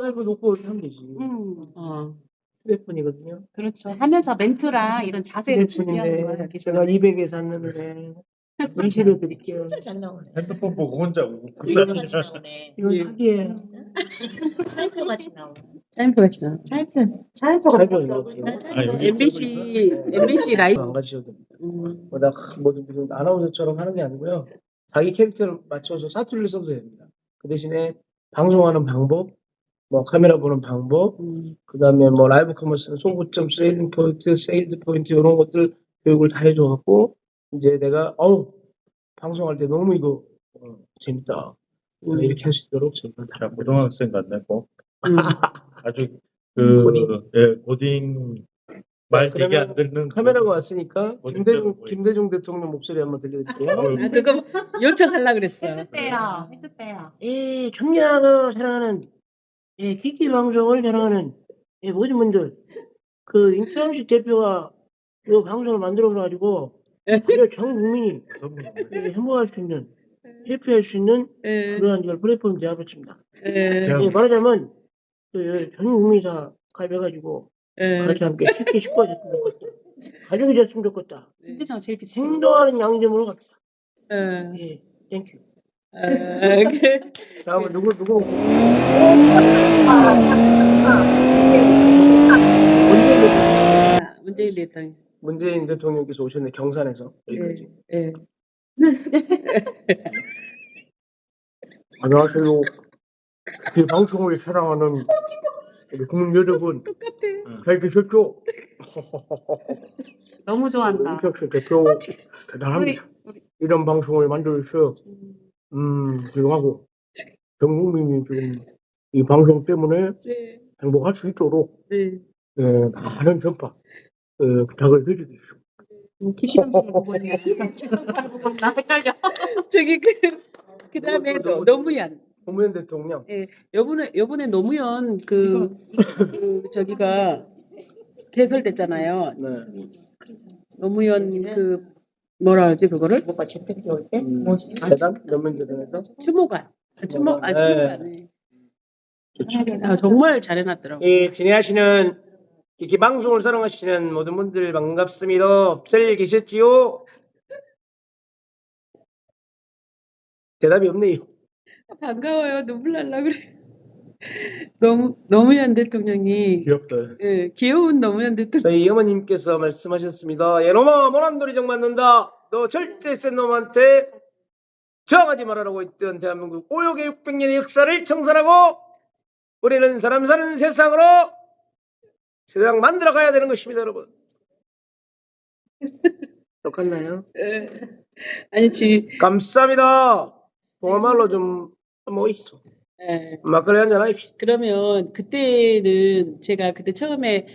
앉아서 이거 놓고 하면 되지. 휴대폰이거든요. 그렇죠. 하면서 멘트랑 이런 자세를 준비하는 거예요. 휴대폰인데 여기서. 제가 200에 샀는데 인식을 드릴게요. 진짜 잘 나오네. 핸드폰 보고 혼자 웃고 차이표 같이 나오네. 이건 예. 사기예요. 차이표 같이 나오네. 사인표 같이 나. 차이표가 차이표는 붙어. 없죠. 나 차이표. 요즘 MBC 라이브. 안 가지셔도 됩니다. 뭐든 아나운서처럼 하는 게 아니고요. 자기 캐릭터를 맞춰서 사투리를 써도 됩니다. 그 대신에 방송하는 방법, 뭐 카메라 보는 방법, 그다음에 뭐 라이브 커머스는 소구점, 세일링 포인트, 세일즈 포인트 이런 것들 교육을 다 해줘갖고 이제 내가 방송할 때 너무 이거 재밌다 이렇게 할 수 있도록 제가 자, 다 고등학생 같네, 꼭. 아주 고딩 말 되게 안 듣는 카메라가 왔으니까 어디 김대중 대통령 목소리 한번 들려드릴게요. 아, 그거 요청하려고 그랬어. 해주세요. 해주세요. 청년을 사랑하는 기기 방송을 사랑하는 모든 분들 그 임창식 대표가 이 방송을 만들어가지고 전 국민이 행복할 수 있는 해피할 수 있는 그러한 걸 플랫폼 제안했습니다. 말하자면 전 국민이 다 가입해가지고 같이 함께 쉽게 쉽어졌으면 좋겠다. 가족이 됐으면 좋겠다. 김대중 제일 비슷해. 행동하는 양심으로 갑시다. 땡큐. 다음은 누구? 문재인 대통령. 문재인 대통령께서 오셨네, 경산에서. 여기까지. 예. 안녕하세요. 그 방송을 사랑하는 우리 국민 여러분. 잘 계셨죠? 너무 좋아한다. 이석수 대표 대단합니다. 이런 방송을 만들어서 지금 하고 전 국민이 지금 이 방송 때문에 행복할 수 있도록 많은 전파 부탁을 드리겠습니다. 기시감성을 보고 있네. 기시감성을 보고 있나 헷갈려. 저기 그다음에 노무현. 노무현 대통령. 예, 요번에 노무현 저기가 개설됐잖아요. 네. 노무현 뭐라 하지 그거를? 뭐가 재택이 올 때? 재단 연맹재단에서 추모관. 추모관. 네. 좋죠. 정말 잘해놨더라고. 진행하시는 이 방송을 사랑하시는 모든 분들 반갑습니다. 잘 계셨지요? 대답이 없네요. 반가워요. 눈물 날라 그래. 노무현 대통령이 귀엽다. 예, 귀여운 노무현 대통령. 저희 어머님께서 말씀하셨습니다. 얘놈아 모난돌이 정 맞는다. 너 절대 센 놈한테 저항하지 말아라고 했던 대한민국 5여 600년의 역사를 청산하고 우리는 사람 사는 세상으로 세상 만들어 가야 되는 것입니다, 여러분. 똑같나요? 아니 감사합니다. 동화말로 좀 뭐 있어. 막걸리 한잔 하십시다. 그러면 그때는 제가 그때 처음에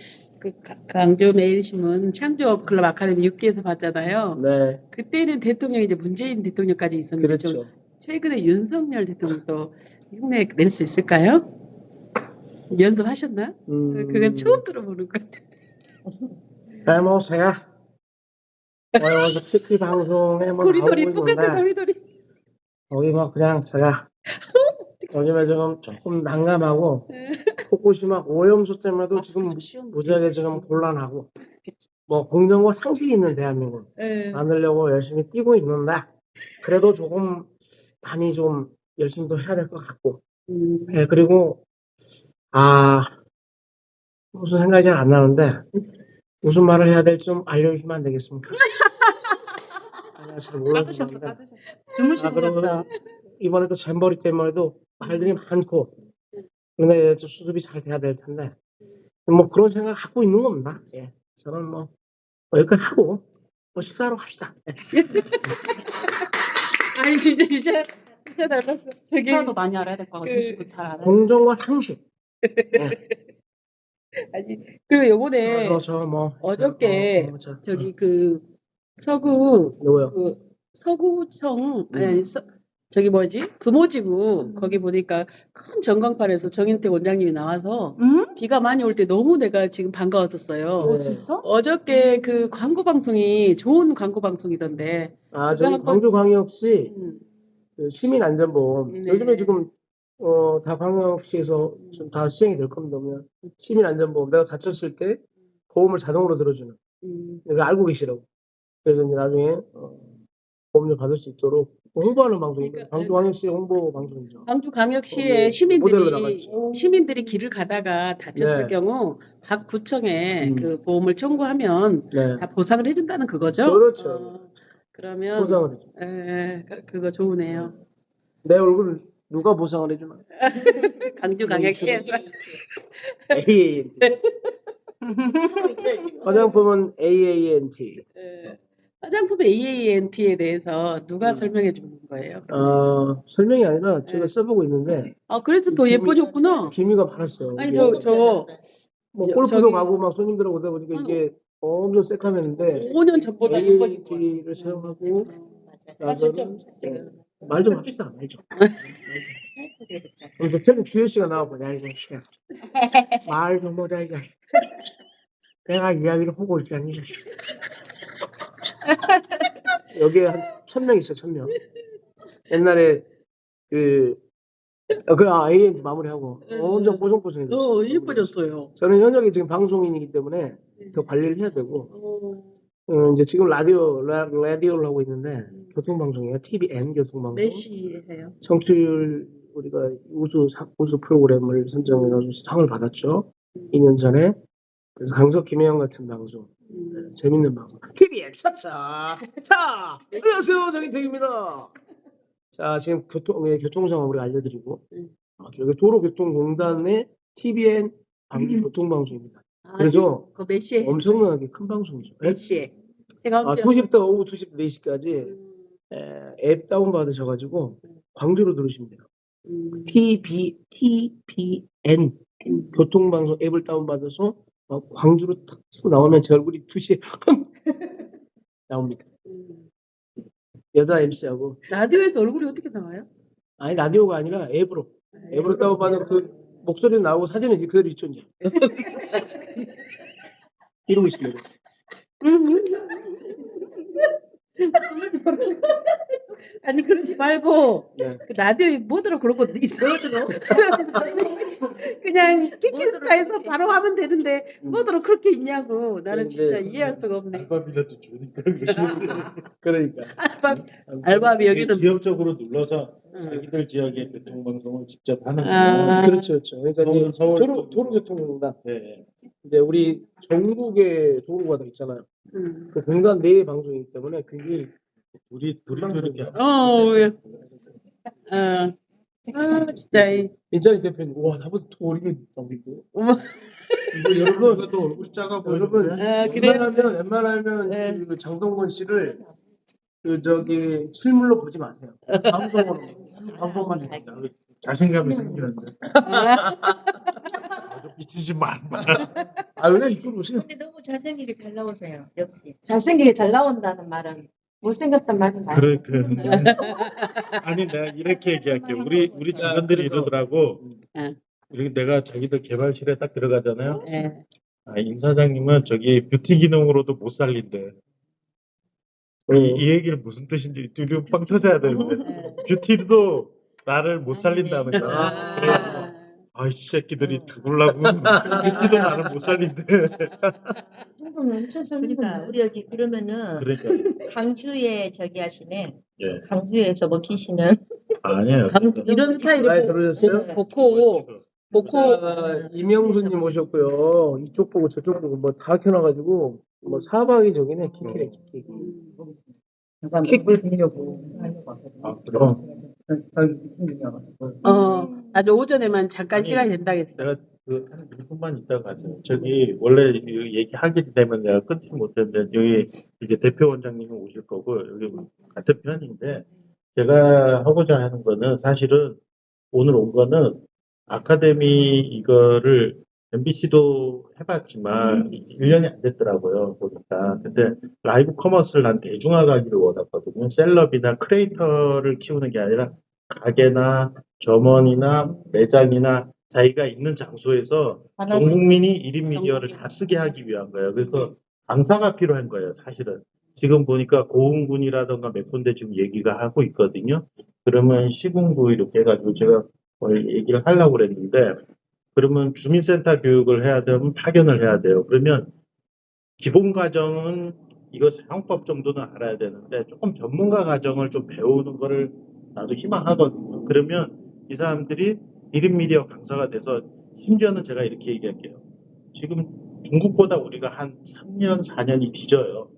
강조 매일신문 창조 클럽 아카데미 6기에서 봤잖아요. 네. 그때는 대통령이 이제 문재인 대통령까지 있었는데 그렇죠. 최근에 윤석열 대통령도 흉내 낼 수 있을까요? 연습하셨나? 그건 처음 들어보는 것 같아요. 잘못해요. 오늘 특히 방송에 뭐 도리도리 나오고 똑같아 있는데 도리도리. 거기 뭐 그냥 제가 요즘에 지금 조금 난감하고 코코시막 오염수 때문에도 지금 무지하게 지금 곤란하고 뭐 공정과 상식이 있는 대한민국 만들려고 열심히 뛰고 있는데 그래도 조금 많이 좀 열심히 더 해야 될 것 같고 그리고 무슨 생각이 잘 안 나는데 무슨 말을 해야 될지 좀 알려주시면 안 되겠습니까? 잘 몰라서 주무시고 갔죠. 이번에도 잼버리 때문에도 말들이 많고 근데 좀 수습이 잘 돼야 될 텐데 뭐 그런 생각 갖고 있는 겁니다. 저는 뭐 여기까지 하고 뭐 식사하러 갑시다. 아니 진짜 닮았어. 식사도 많이 알아야 될 것 같아요. 뉴스도 잘 알아야 공정과 상식. 아니 그리고 요번에 어저께 저기 서구 누구요? 서구청 아니 저기 뭐지 금오지구 거기 보니까 큰 전광판에서 정인택 원장님이 나와서 비가 많이 올 때 너무 내가 지금 반가웠었어요. 진짜? 어저께 그 광고 방송이 좋은 광고 방송이던데. 저희 광주광역시 그 시민안전보험 요즘에 지금 다 광역시에서 좀 다 시행이 될 겁니다. 그냥 시민안전보험 내가 다쳤을 때 보험을 자동으로 들어주는 이거 알고 계시라고. 그래서 이제 나중에 보험료 받을 수 있도록 홍보하는 방송입니다. 그러니까, 광주광역시 홍보 방송이죠. 광주광역시에 모델로 나갔죠. 시민들이 길을 가다가 다쳤을 네. 경우 각 구청에 음. 그 보험을 청구하면 네. 다 보상을 해준다는 그거죠? 그렇죠. 그러면 보상을 해줘. 그거 좋으네요. 내 얼굴을 누가 보상을 해주나? 광주광역시에서 AANT. 화장품은 AANT. 화장품 AANT에 대해서 누가 설명해 주는 거예요? 설명이 아니라 제가 써보고 있는데 그래서 더 예뻐졌구나. 기미가 많았어요. 아니 이게 뭐 골프도 저기- 가고 막 손님들하고 오다 보니까 이게 엄청 새카매는데 5년 전보다 예뻐진 것 같아요. AANT를 사용하고 맞아. 말 좀 합시다. 말 좀. 그래서 최근 주혜 씨가 나와보냐 이거 씨야. 말 좀 보자 이거. 내가 이야기를 하고 있잖니. 여기에 한 1000명 있어 1000명. 옛날에 ANT 마무리하고 엄청 뽀송뽀송해졌어. 예뻐졌어요. 저는 현역이 지금 방송인이기 때문에 더 관리를 해야 되고 이제 지금 라디오를 하고 있는데 교통방송이에요. TVN 교통방송. 몇 시에 해요? 청취율 우리가 우수 프로그램을 선정해서 상을 받았죠. 2년 전에. 그래서 강석 김혜영 같은 방송. 재밌는 방송. TVN 차차. 자, 안녕하세요. 정인택입니다. 자, 지금 교통 상황 우리가 알려드리고 여기 도로교통공단의 TVN 방지 교통방송입니다. 그래서 그 몇 시에? 엄청나게 큰 방송이죠. 몇 시에? 제가 오후 2시 4시까지 앱 다운받으셔가지고 광주로 들으시면 돼요. TVN 교통방송 앱을 다운받아서 광주로 탁 치고 나오면 제 얼굴이 2시에 나옵니다. 여자 MC하고. 라디오에서 얼굴이 어떻게 나와요? 아니 라디오가 아니라 앱으로 다운받은 그 목소리는 나오고 사진은 그대로 있죠. 이제. 이러고 있습니다. 아니 그러지 말고 네. 그 라디오에 뭐더러 그런 것도 있어. 그냥 키키스타에서 바로 하면 되는데 뭐더러 그렇게 있냐고. 나는 진짜 이해할 수가 없네. 알바비라도 주니까 그러니까. 알바비 여기는 지역적으로 눌러서 자기들 지역의 교통방송을 직접 하는 아. 거예요. 그렇죠. 그러니까 이제 서울 도로교통공단 네. 이제 우리 전국의 도로가 다 있잖아요. 그 공단 내의 방송이기 때문에 그게 둘이 그렇게 진짜 민찬이 대표님 와 나보다 더 어리게 나오고 어머. 이거 여러분 또 얼굴이 작아 여러분 그래요? 웬만하면 그 장동건 씨를 실물로 보지 마세요. 방송만 됩니다. 자신감이 생기는데 미치지 마. 왜 이쪽으로 오세요? 근데 너무 잘생기게 잘 나오세요. 역시. 잘생기게 잘 나온다는 말은 못생겼단 말이 많아요. 그래. 아니 내가 이렇게 얘기할게. 우리 직원들이 이러더라고. 내가 자기들 개발실에 딱 들어가잖아요. 임 사장님은 저기 뷰티 기능으로도 못 살린대. 이 얘기를 무슨 뜻인지 뚜렷 빵 터져야 되는데 뷰티도 나를 못 살린다는 거야. 이 새끼들이 죽을라고 뷰티도 나를 못 살린대. 정도면 엄청 살리니까 우리 여기 그러면은 그러니까 강주에 저기 하시네. 예. 강주에서 뭐 키시는 아니에요. 이런 스타일이 많이 들으셨어요? 복고 이명수님 오셨고요. 이쪽 보고 저쪽 보고 뭐 다 켜놔가지고 뭐 사방이 저기네 키키네 키키. 누가 물 빌려고 하려고 왔거든요. 그럼 저기 미팅이어가지고. 아주 오전에만 잠깐 시간이 된다고 했어. 내가 한 1분만 있다가 가죠. 저기 원래 얘기하게 되면 내가 끊지 못했는데 여기 이제 대표 원장님이 오실 거고 여기 같은 편인데 제가 하고자 하는 거는 사실은 오늘 온 거는 아카데미 이거를 MBC도 해봤지만 1년이 안 됐더라고요. 보니까. 근데 라이브 커머스를 난 대중화가기를 원했거든요. 셀럽이나 크리에이터를 키우는 게 아니라 가게나 점원이나 매장이나 자기가 있는 장소에서 전 국민이 1인 미디어를 다 쓰게 하기 위한 거예요. 그래서 강사가 필요한 거예요. 사실은. 지금 보니까 고흥군이라던가 몇 군데 지금 얘기가 하고 있거든요. 그러면 시군구 이렇게 해가지고 제가 얘기를 하려고 그랬는데 그러면 주민센터 교육을 해야 되면 파견을 해야 돼요. 그러면 기본 과정은 이거 사용법 정도는 알아야 되는데 조금 전문가 과정을 좀 배우는 거를 나도 희망하거든요. 그러면 이 사람들이 1인 미디어 강사가 돼서 심지어는 제가 이렇게 얘기할게요. 지금 중국보다 우리가 한 3년, 4년이 뒤져요.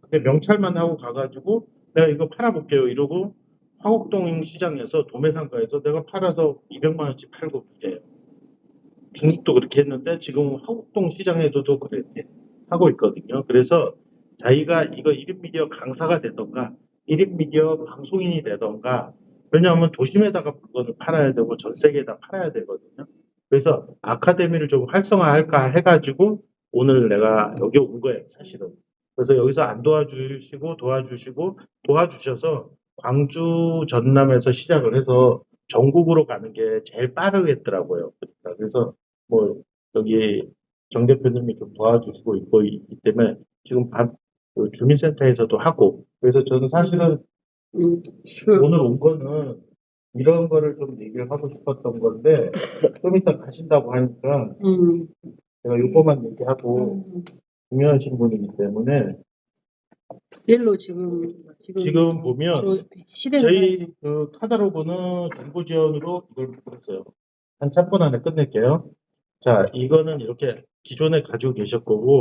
근데 명찰만 하고 가가지고 내가 이거 팔아볼게요 이러고 화곡동 시장에서 도매상가에서 내가 팔아서 200만 원씩 팔고 그래요. 중국도 그렇게 했는데 지금 화곡동 시장에서도 그렇게 하고 있거든요. 그래서 자기가 이거 1인 미디어 강사가 되던가 1인 미디어 방송인이 되던가 왜냐하면 도심에다가 물건을 팔아야 되고 전 세계에다 팔아야 되거든요. 그래서 아카데미를 좀 활성화할까 해가지고 오늘 내가 여기 온 거예요, 사실은. 그래서 여기서 안 도와주셔서 광주 전남에서 시작을 해서 전국으로 가는 게 제일 빠르겠더라고요. 그래서 뭐 여기 정 대표님이 좀 도와주시고 있고 있기 때문에 지금 그 주민센터에서도 하고 그래서 저는 사실은 오늘 온 거는 이런 거를 좀 얘기를 하고 싶었던 건데 좀 이따 가신다고 하니까 제가 요거만 얘기하고 중요하신 분이기 때문에 일로 지금 보면 바로 실행 저희 그 카탈로그는 정보 지원으로 이걸 했어요. 한 3분 안에 끝낼게요. 자, 이거는 이렇게 기존에 가지고 계실 거고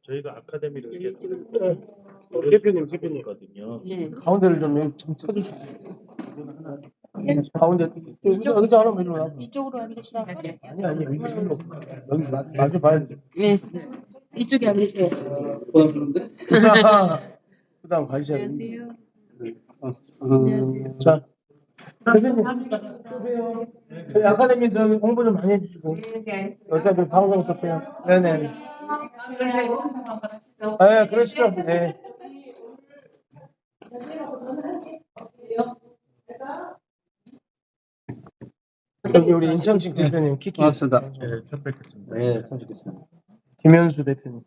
저희가 아카데미를 이렇게 대표님. 거든요. 예. 가운데를 좀 여기 좀 쳐주세요. 가운데 의자 하나만 일로 놔. 이쪽으로 앉으시라고? 아니 여기 마주 봐야 돼. 예. 이쪽에 앉으세요. 그다음 가셔야 돼. 안녕하세요. 자, 대표님, 저희 아카데미 저기 홍보 좀 많이 해주시고. 어차피 방송 접해요. 네네. 네, 그러시죠. 네. 여기 우리 인천식 대표님 키키. 고맙습니다. 네, 첫 뵙겠습니다. 네, 처음 뵙겠습니다. 김현수 대표님.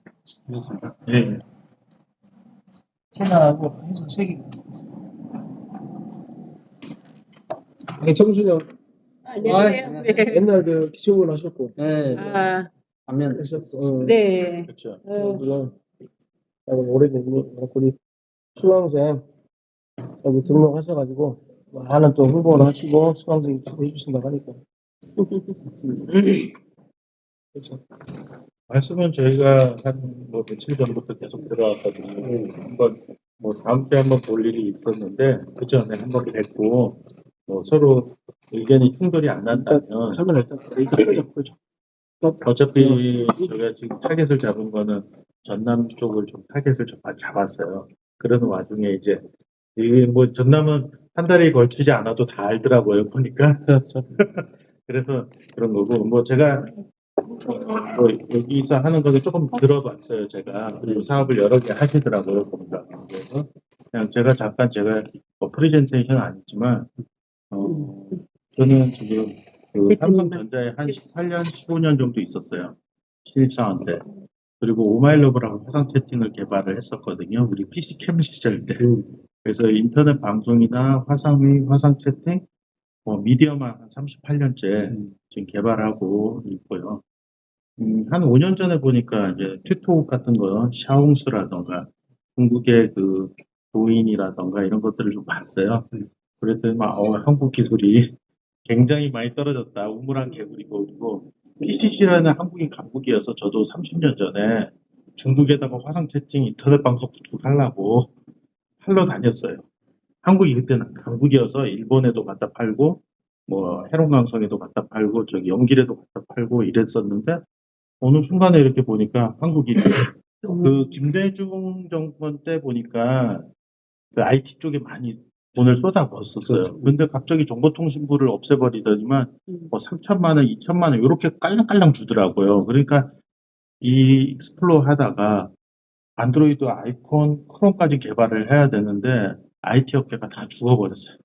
고맙습니다. 네. 채널하고 해서 책이. 청순형 안녕하세요. 네. 옛날 그 기초를 하셨고. 네, 아, 반면 하셨고. 네. 그렇죠. 물론 오래된 우리 수강생 여기 등록하셔가지고 많은 또 홍보를 하시고 수강생 해주신다고 하니까. 그렇죠. 말씀은 저희가 한 뭐 며칠 전부터 계속 들어왔거든요. 한번 뭐 다음 주에 한번 볼 일이 있었는데 그 전에 한번 뵙고 뭐 서로 의견이 충돌이 안 난다면 하면 일단 그죠. 어차피 저희가 지금 타겟을 잡은 거는 전남 쪽을 좀 타겟을 좀 잡았어요. 그러는 와중에 이제 이 뭐 전남은 한 달에 걸치지 않아도 다 알더라고요. 보니까 그래서 그런 거고 뭐 제가 뭐 여기서 하는 거를 조금 들어봤어요. 제가 그리고 사업을 여러 개 하시더라고요. 보니까 그래서 그냥 제가 잠깐 뭐 프레젠테이션 아니지만 저는 지금 그 삼성전자에 한 18년, 15년 정도 있었어요. 신입사원 때. 그리고 오마이러브라고 화상 채팅을 개발을 했었거든요. 우리 PC캠 시절 때. 그래서 인터넷 방송이나 화상위, 화상 채팅, 뭐 미디어만 한 38년째 지금 개발하고 있고요. 한 5년 전에 보니까 이제 틱톡 같은 거, 샤옹수라던가 중국의 그 도인이라던가 이런 것들을 좀 봤어요. 그랬더니 막 한국 기술이 굉장히 많이 떨어졌다. 우물한 개구리고 그리고 PCC라는 한국인 강북이어서 저도 30년 전에 중국에다가 화상 채팅 인터넷 방송 구축하려고 팔러 다녔어요. 한국이 그때는 강북이어서 일본에도 갖다 팔고 뭐 해롱강성에도 갖다 팔고 저기 연길에도 갖다 팔고 이랬었는데 어느 순간에 이렇게 보니까 한국이 그 김대중 정권 때 보니까 그 IT 쪽에 많이 돈을 쏟아부었었어요. 근데 갑자기 정보통신부를 없애버리더니만 뭐 3천만 원, 2천만 원 이렇게 깔랑깔랑 주더라고요. 그러니까 이 익스플로어 하다가 안드로이드, 아이폰, 크롬까지 개발을 해야 되는데 IT 업계가 다 죽어버렸어요.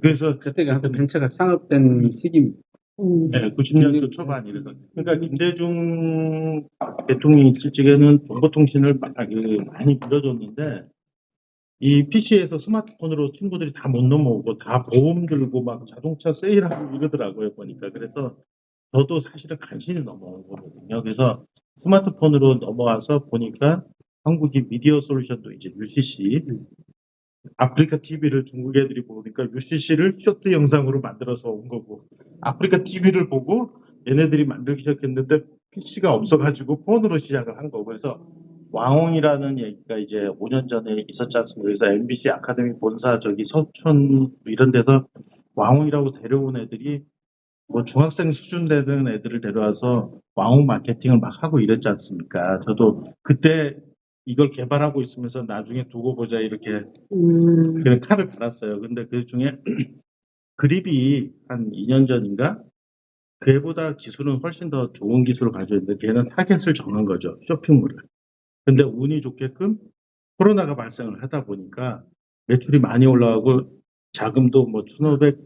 그래서 그때가 한때 벤처가 창업된 시기입니다. 네, 90년도 초반 이래서. 그러니까 김대중 대통령이 있을 적에는 정보통신을 많이 밀어줬는데 이 PC에서 스마트폰으로 친구들이 다 못 넘어오고 다 보험 들고 막 자동차 세일하고 이러더라고요, 보니까. 그래서 저도 사실은 간신히 넘어온 거거든요. 그래서 스마트폰으로 넘어와서 보니까 한국이 미디어 솔루션도 이제 UCC, 아프리카 TV를 중국 애들이 보니까 UCC를 쇼트 영상으로 만들어서 온 거고, 아프리카 TV를 보고 얘네들이 만들기 시작했는데 PC가 없어가지고 폰으로 시작을 한 거고, 그래서 왕홍이라는 얘기가 이제 5년 전에 있었지 않습니까? 그래서 MBC 아카데미 본사 저기 서촌 이런 데서 왕홍이라고 데려온 애들이 뭐 중학생 수준 되는 애들을 데려와서 왕홍 마케팅을 막 하고 이랬지 않습니까? 저도 그때 이걸 개발하고 있으면서 나중에 두고 보자 이렇게 그런 칼을 갈았어요. 근데 그 중에 그립이 한 2년 전인가? 그애보다 기술은 훨씬 더 좋은 기술을 가지고 있는데 걔는 타겟을 정한 거죠. 쇼핑몰을. 근데 운이 좋게끔 코로나가 발생을 하다 보니까 매출이 많이 올라가고 자금도 뭐 1,500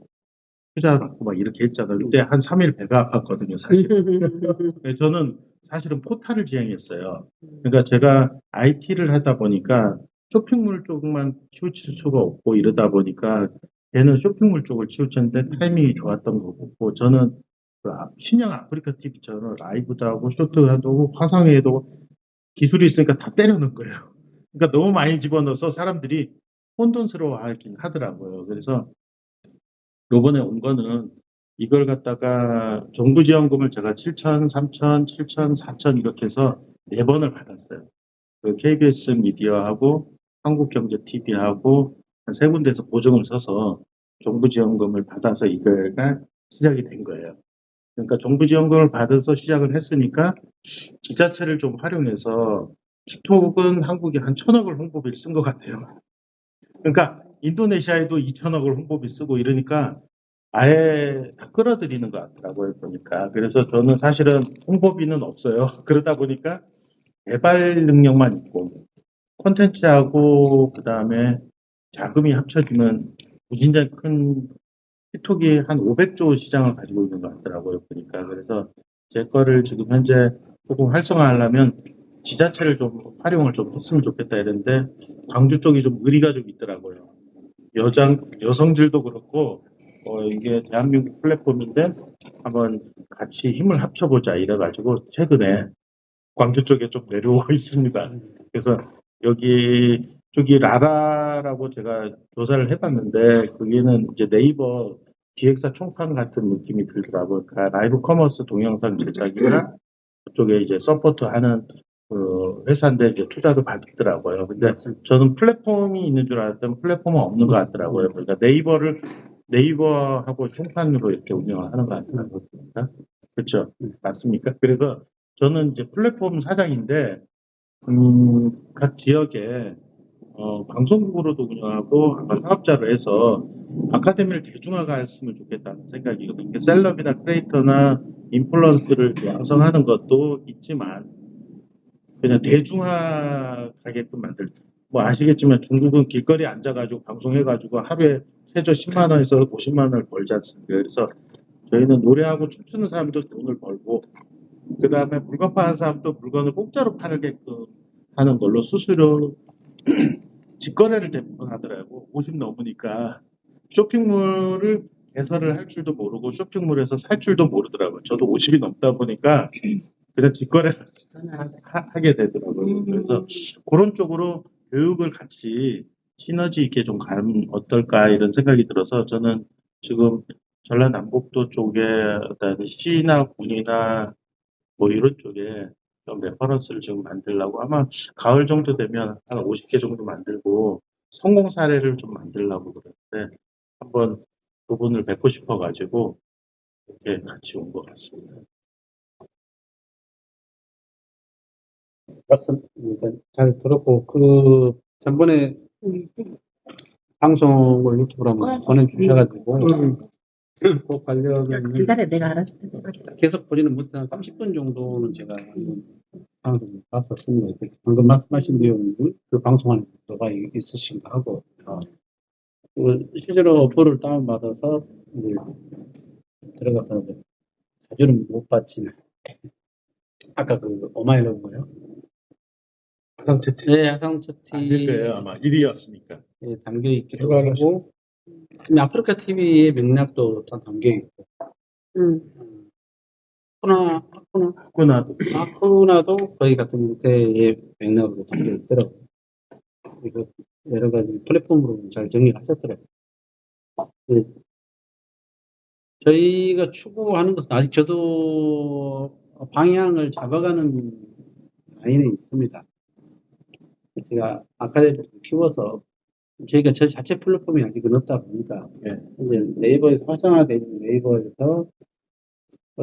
투자 받고 막 이렇게 했잖아요. 그때 한 3일 배가 아팠거든요, 사실. 저는 사실은 포탈을 지향했어요. 그러니까 제가 IT를 하다 보니까 쇼핑몰 쪽만 치우칠 수가 없고 이러다 보니까 걔는 쇼핑몰 쪽을 치우쳤는데 타이밍이 좋았던 거고 저는 그 신형 아프리카 TV처럼 라이브도 하고 쇼트도 하고 화상회의도 하고 기술이 있으니까 다 때려넣은 거예요. 그러니까 너무 많이 집어넣어서 사람들이 혼돈스러워하긴 하더라고요. 그래서 요번에 온 거는 이걸 갖다가 정부 지원금을 제가 7천, 3천, 7천, 4천 이렇게 해서 4번을 받았어요. 그 KBS 미디어하고 한국경제TV하고 한 3군데에서 보증을 서서 정부 지원금을 받아서 이거가 시작이 된 거예요. 그러니까 정부 지원금을 받아서 시작을 했으니까 지자체를 좀 활용해서 틱톡은 한국에 한 1,000억을 홍보비를 쓴 것 같아요. 그러니까 인도네시아에도 2,000억을 홍보비 쓰고 이러니까 아예 다 끌어들이는 것 같더라고요, 보니까. 그래서 저는 사실은 홍보비는 없어요. 그러다 보니까 개발 능력만 있고 콘텐츠하고 그다음에 자금이 합쳐지면 무진장 큰 틱톡이 한 500조 시장을 가지고 있는 것 같더라고요, 보니까. 그래서 제 거를 지금 현재 조금 활성화하려면 지자체를 좀 활용을 좀 했으면 좋겠다 이랬는데 광주 쪽이 좀 의리가 좀 있더라고요. 여성들도 그렇고 이게 대한민국 플랫폼인데 한번 같이 힘을 합쳐보자 이래가지고 최근에 광주 쪽에 좀 내려오고 있습니다. 그래서 여기 쪽이 라라라고 제가 조사를 해봤는데 거기는 이제 네이버 기획사 총판 같은 느낌이 들더라고요. 그러니까 라이브 커머스 동영상 제작이나 그쪽에 이제 서포트하는 그 회사인데 이제 투자도 받더라고요. 근데 저는 플랫폼이 있는 줄 알았더니 플랫폼은 없는 것 같더라고요. 그러니까 네이버하고 총판으로 이렇게 운영하는 것 같더라고요. 그렇죠? 맞습니까? 그래서 저는 이제 플랫폼 사장인데 각 지역에 방송국으로도 운영하고 아마 사업자로 해서 아카데미를 대중화가 했으면 좋겠다는 생각이거든요. 셀럽이나 크리에이터나 인플루언서를 양성하는 것도 있지만 그냥 대중화하게끔 만들. 뭐 아시겠지만 중국은 길거리에 앉아가지고 방송해가지고 하루에 최저 10만 원에서 50만 원을 벌지 않습니까? 그래서 저희는 노래하고 춤추는 사람도 돈을 벌고 그 다음에 물건 파는 사람도 물건을 공짜로 팔게끔 하는 걸로 수수료 직거래를 대부분 하더라고. 50 넘으니까 쇼핑몰을 개설을 할 줄도 모르고 쇼핑몰에서 살 줄도 모르더라고요. 저도 50이 넘다 보니까 그냥 직거래를 하게 되더라고요. 그래서 그런 쪽으로 교육을 같이 시너지 있게 좀 가면 어떨까 이런 생각이 들어서 저는 지금 전라남북도 쪽에 어떤 시나 군이나 뭐 이런 쪽에 좀 레퍼런스를 지금 만들려고 아마 가을 정도 되면 한 50개 정도 만들고 성공 사례를 좀 만들려고 그러는데 한번 그분을 뵙고 싶어가지고 이렇게 같이 온 것 같습니다. 말씀 잘 들었고 그 전번에 방송을 유튜브로 한번 보내주셔가지고 그 관련은 그 자리에 내가 알아서 계속 보지는 못한 30분 정도는 제가 방송을 봤었습니다. 방금 말씀하신 내용이 그 방송하는 것도가 있으신가 하고 실제로 어플을 다운받아서 이제 들어가서 이제 자주는 못 봤지만 아까 그 오마이러브요 화상 채팅 네, 화상 아실 거예요. 채팅 아마 1위였으니까. 담겨 있기도 개발을 하고, 아프리카 TV의 맥락도 다 담겨 있고, 아쿠나도 거의 같은 형태의 맥락으로 담겨 있더라고요. 그래서 여러 가지 플랫폼으로 잘 정리를 하셨더라고요. 저희가 추구하는 것은 아직 저도 방향을 잡아가는 라인에 있습니다. 제가 아카데미를 키워서 저희가 저 자체 플랫폼이 아직은 없다 보니까 이제 네이버에서 활성화되는 네이버에서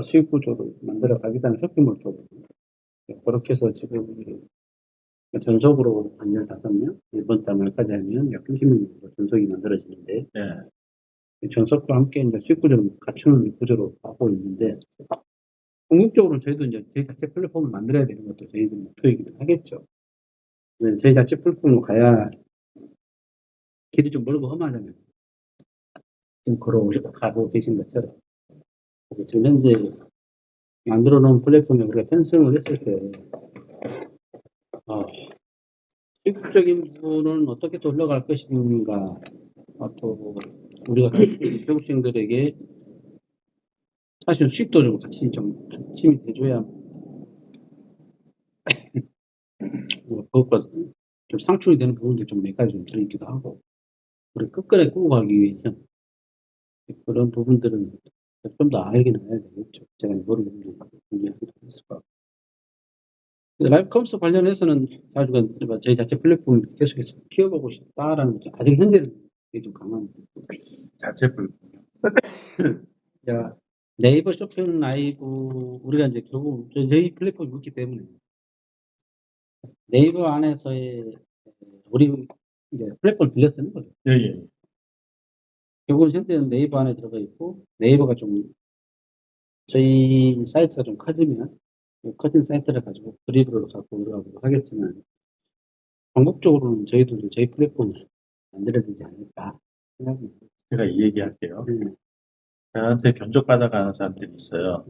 수익 구조를 만들어 가겠다는 쇼핑몰 쪽으로 그렇게 해서 지금 전속으로 한 15명, 이번 달 말까지 하면 약 30명 정도 전속이 만들어지는데 전속과 함께 이제 수익 구조를 갖추는 구조로 가고 있는데 궁극적으로는 저희도 이제 저희 자체 플랫폼을 만들어야 되는 것도 저희들 목표이기도 하겠죠. 저희 자체 플랫폼으로 가야 길이 좀 멀고 험하잖아요. 지금 가고 계신 것처럼. 지금 현재 만들어 놓은 플랫폼에 우리가 편성을 했을 때, 수익적인 부분은 어떻게 또 흘러갈 것인가, 또 우리가 교육생들에게 사실 수익도 좀 같이 좀 받침이 돼줘야, 그것과 좀 상충이 되는 부분도 좀 몇 가지 좀 들어있기도 하고, 우리 끝까지 끌고 가기 위해서 그런 부분들은 좀 더 알기는 해야 되겠죠. 제가 이거를 준비하기도 했을 것 같고. 라이브 커머스 관련해서는 저희 자체 플랫폼 계속해서 키워보고 싶다라는 거죠. 아직 현재는 이게 좀 강한. 자체 플랫폼. 네이버 쇼핑 라이브, 우리가 이제 결국 저희 플랫폼이 있기 때문에 네이버 안에서의 우리 이제 플랫폼을 빌려 쓰는 거죠. 예. 결국은 현재는 네이버 안에 들어가 있고, 네이버가 좀 저희 사이트가 좀 커지면 커진 사이트를 가지고 드리블을 갖고 들어가도록 하겠지만, 전국적으로는 저희도 이제 저희 플랫폼을 만들어야 되지 않을까 생각합니다. 제가 이 얘기 할게요. 저한테 견적받아가는 사람들이 있어요.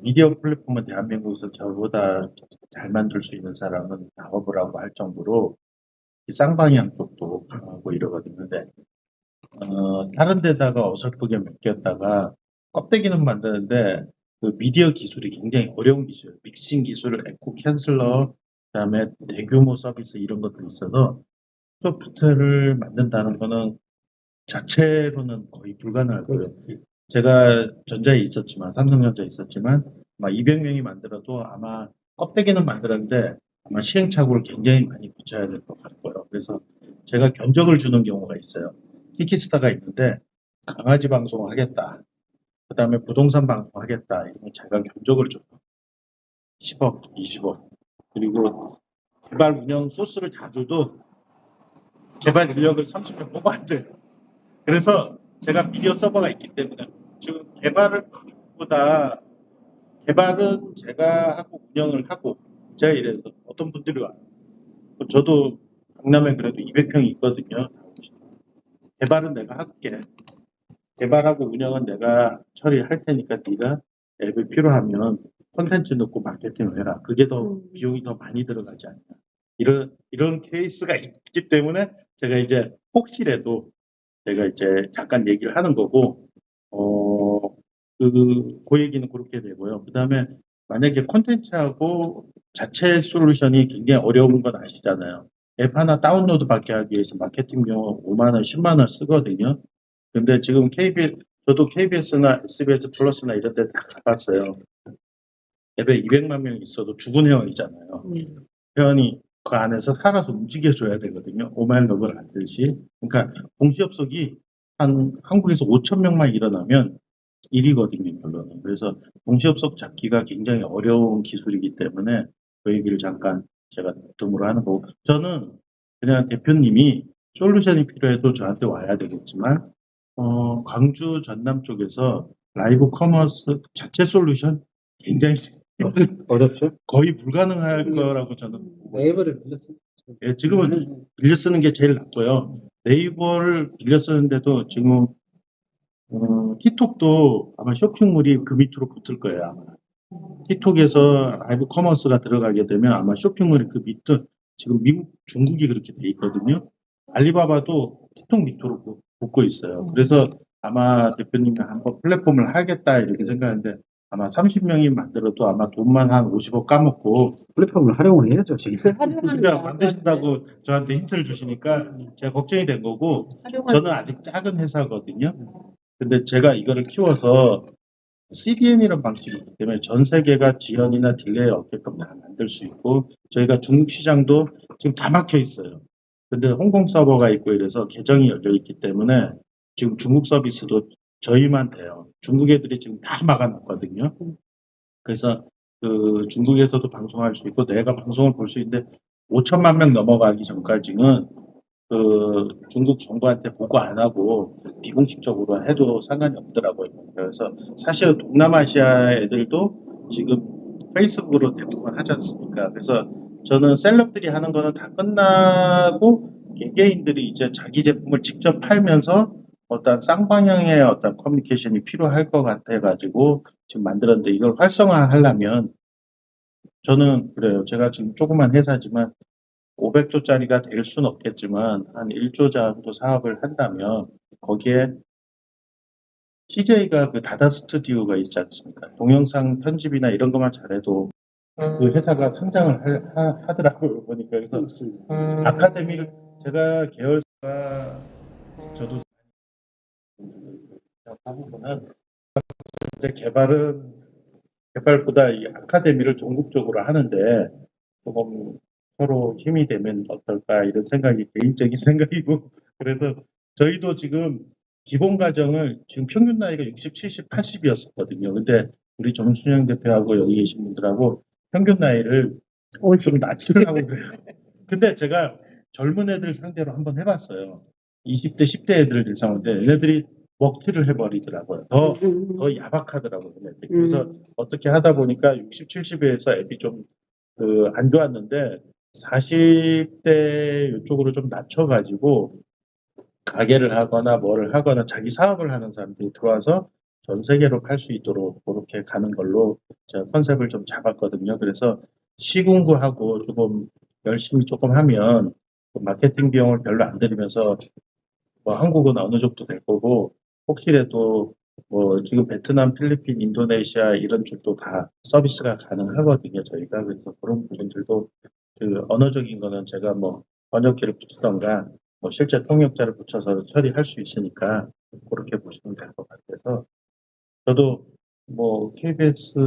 미디어 플랫폼은 대한민국에서 저보다 잘 만들 수 있는 사람은 나와보라고 할 정도로 쌍방향 쪽도 강하고 이러거든요. 근데 다른 데다가 어설프게 맡겼다가 껍데기는 만드는데 그 미디어 기술이 굉장히 어려운 기술, 믹싱 기술, 에코 캔슬러, 그다음에 대규모 서비스 이런 것도 있어서 소프트를 만든다는 거는 자체로는 거의 불가능할 거예요. 제가 전자에 있었지만, 삼성전자에 있었지만, 아마 200명이 만들어도 아마 껍데기는 만들었는데 아마 시행착오를 굉장히 많이 붙여야 될 것 같고요. 그래서 제가 견적을 주는 경우가 있어요. 키키스타가 있는데 강아지 방송 하겠다. 그 다음에 부동산 방송 하겠다. 이러면 제가 견적을 줘요. 10억, 20억. 그리고 개발 운영 소스를 다 줘도 개발 인력을 30명 뽑아야 돼요. 그래서 제가 미디어 서버가 있기 때문에 지금 개발은 제가 하고 운영을 하고 제가 이래서 어떤 분들이 와요. 저도 강남에 그래도 200평이 있거든요. 개발은 내가 할게. 개발하고 운영은 내가 처리할 테니까 네가 앱이 필요하면 콘텐츠 넣고 마케팅을 해라. 그게 더 비용이 더 많이 들어가지 않냐. 이런 케이스가 있기 때문에 제가 이제 혹시라도 제가 이제 잠깐 얘기를 하는 거고, 그 얘기는 그렇게 되고요. 그 다음에 만약에 콘텐츠하고 자체 솔루션이 굉장히 어려운 건 아시잖아요. 앱 하나 다운로드 받게 하기 위해서 마케팅 비용 5만원, 10만원 쓰거든요. 근데 지금 저도 KBS나 SBS 플러스나 이런 데 다 가봤어요. 앱에 200만 명 있어도 죽은 회원이잖아요. 회원이 그 안에서 살아서 움직여줘야 되거든요. 오마이너블 하듯이. 그러니까 동시접속이 한국에서 5천 명만 일어나면 1위거든요, 결론은. 그래서 동시접속 잡기가 굉장히 어려운 기술이기 때문에 그 얘기를 잠깐 제가 뜸으로 하는 거고. 저는 그냥 대표님이 솔루션이 필요해도 저한테 와야 되겠지만, 광주 전남 쪽에서 라이브 커머스 자체 솔루션 굉장히 어렵죠? 거의 불가능할 거라고 저는 네이버를 빌렸어요. 예, 지금은 빌려 쓰는 게 제일 낫고요. 네이버를 빌려 쓰는데도 지금 틱톡도 아마 쇼핑몰이 그 밑으로 붙을 거예요. 아마. 틱톡에서 라이브 커머스가 들어가게 되면 아마 쇼핑몰이 그 밑으로 지금 미국, 중국이 그렇게 돼 있거든요. 알리바바도 티통 밑으로 붙고 있어요. 그래서 아마 대표님이 한번 플랫폼을 하겠다 이렇게 생각하는데 아마 30명이 만들어도 아마 돈만 한 50억 까먹고 플랫폼을 활용을 해야죠, 지금. 활용하는 그러니까 거 만드신다고 저한테 힌트를 주시니까 제가 걱정이 된 거고 저는 아직 작은 회사거든요. 근데 제가 이거를 키워서 CDN이라는 방식이 있기 때문에 전 세계가 지연이나 딜레이 없게끔 다 만들 수 있고 저희가 중국 시장도 지금 다 막혀 있어요. 근데 홍콩 서버가 있고 이래서 계정이 열려 있기 때문에 지금 중국 서비스도 저희만 돼요. 중국 애들이 지금 다 막아놨거든요. 그래서 그 중국에서도 방송할 수 있고 내가 방송을 볼 수 있는데 5천만 명 넘어가기 전까지는 그 중국 정부한테 보고 안 하고 비공식적으로 해도 상관이 없더라고요. 그래서 사실 동남아시아 애들도 지금 페이스북으로 대부분 하지 않습니까? 그래서 저는 셀럽들이 하는 거는 다 끝나고 개개인들이 이제 자기 제품을 직접 팔면서 어떤 쌍방향의 어떤 커뮤니케이션이 필요할 것 같아가지고 지금 만들었는데 이걸 활성화하려면 저는 그래요. 제가 지금 조그만 회사지만 500조짜리가 될 수는 없겠지만 한 1조 정도 사업을 한다면 거기에 CJ가 그 다다 스튜디오가 있지 않습니까? 동영상 편집이나 이런 것만 잘해도 그 회사가 상장을 하더라고요. 보니까 그래서 아카데미를 제가 계열사가 저도 하고는 개발보다 이 아카데미를 전국적으로 하는데 조금 서로 힘이 되면 어떨까 이런 생각이 개인적인 생각이고 그래서 저희도 지금 기본 과정을 지금 평균 나이가 60, 70, 80이었었거든요. 근데 우리 정순영 대표하고 여기 계신 분들하고 평균 나이를 50. 좀 낮추려고 그래요. 근데 제가 젊은 애들 상대로 한번 해봤어요. 20대, 10대 애들 대상인데 얘네들이 먹튀를 해버리더라고요. 더 야박하더라고요. 얘네들이. 그래서 어떻게 하다 보니까 60, 70에서 앱이 좀 안 좋았는데 40대 이쪽으로 좀 낮춰가지고 가게를 하거나 뭐를 하거나 자기 사업을 하는 사람들이 들어와서 전 세계로 팔 수 있도록 그렇게 가는 걸로 제가 컨셉을 좀 잡았거든요. 그래서 시공구하고 조금 열심히 조금 하면 마케팅 비용을 별로 안 들이면서 뭐 한국은 어느 정도 될 거고 혹시라도 뭐 지금 베트남, 필리핀, 인도네시아 이런 쪽도 다 서비스가 가능하거든요. 저희가 그래서 그런 부분들도 그 언어적인 거는 제가 뭐 번역기를 붙이던가 뭐 실제 통역자를 붙여서 처리할 수 있으니까 그렇게 보시면 될 것 같아서 저도 뭐 KBS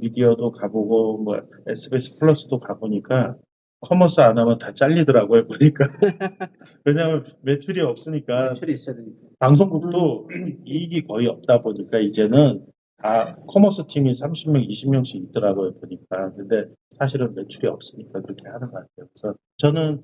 미디어도 가보고 뭐 SBS 플러스도 가보니까 커머스 안 하면 다 잘리더라고요 보니까 왜냐하면 매출이 없으니까 매출이 있어야 되니까. 방송국도 이익이 거의 없다 보니까 이제는 다 커머스 팀이 30명, 20명씩 있더라고요 보니까 근데 사실은 매출이 없으니까 그렇게 하는 것 같아요. 그래서 저는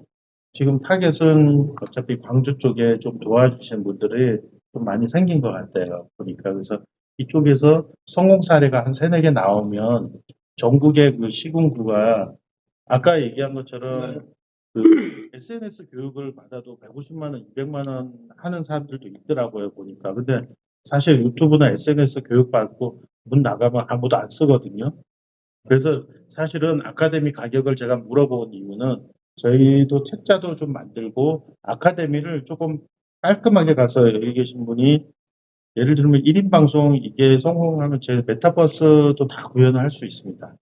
지금 타겟은 어차피 광주 쪽에 좀 도와주신 분들이 좀 많이 생긴 것 같아요. 보니까. 그래서 이쪽에서 성공 사례가 한 3, 4개 나오면 전국의 그 시군구가 아까 얘기한 것처럼 그 SNS 교육을 받아도 150만 원, 200만 원 하는 사람들도 있더라고요. 보니까. 근데 사실 유튜브나 SNS 교육 받고 문 나가면 아무도 안 쓰거든요. 그래서 사실은 아카데미 가격을 제가 물어본 이유는 저희도 책자도 좀 만들고 아카데미를 조금 깔끔하게 가서 여기 계신 분이 예를 들면 1인 방송 이게 성공하면 제 메타버스도 다 구현을 할 수 있습니다.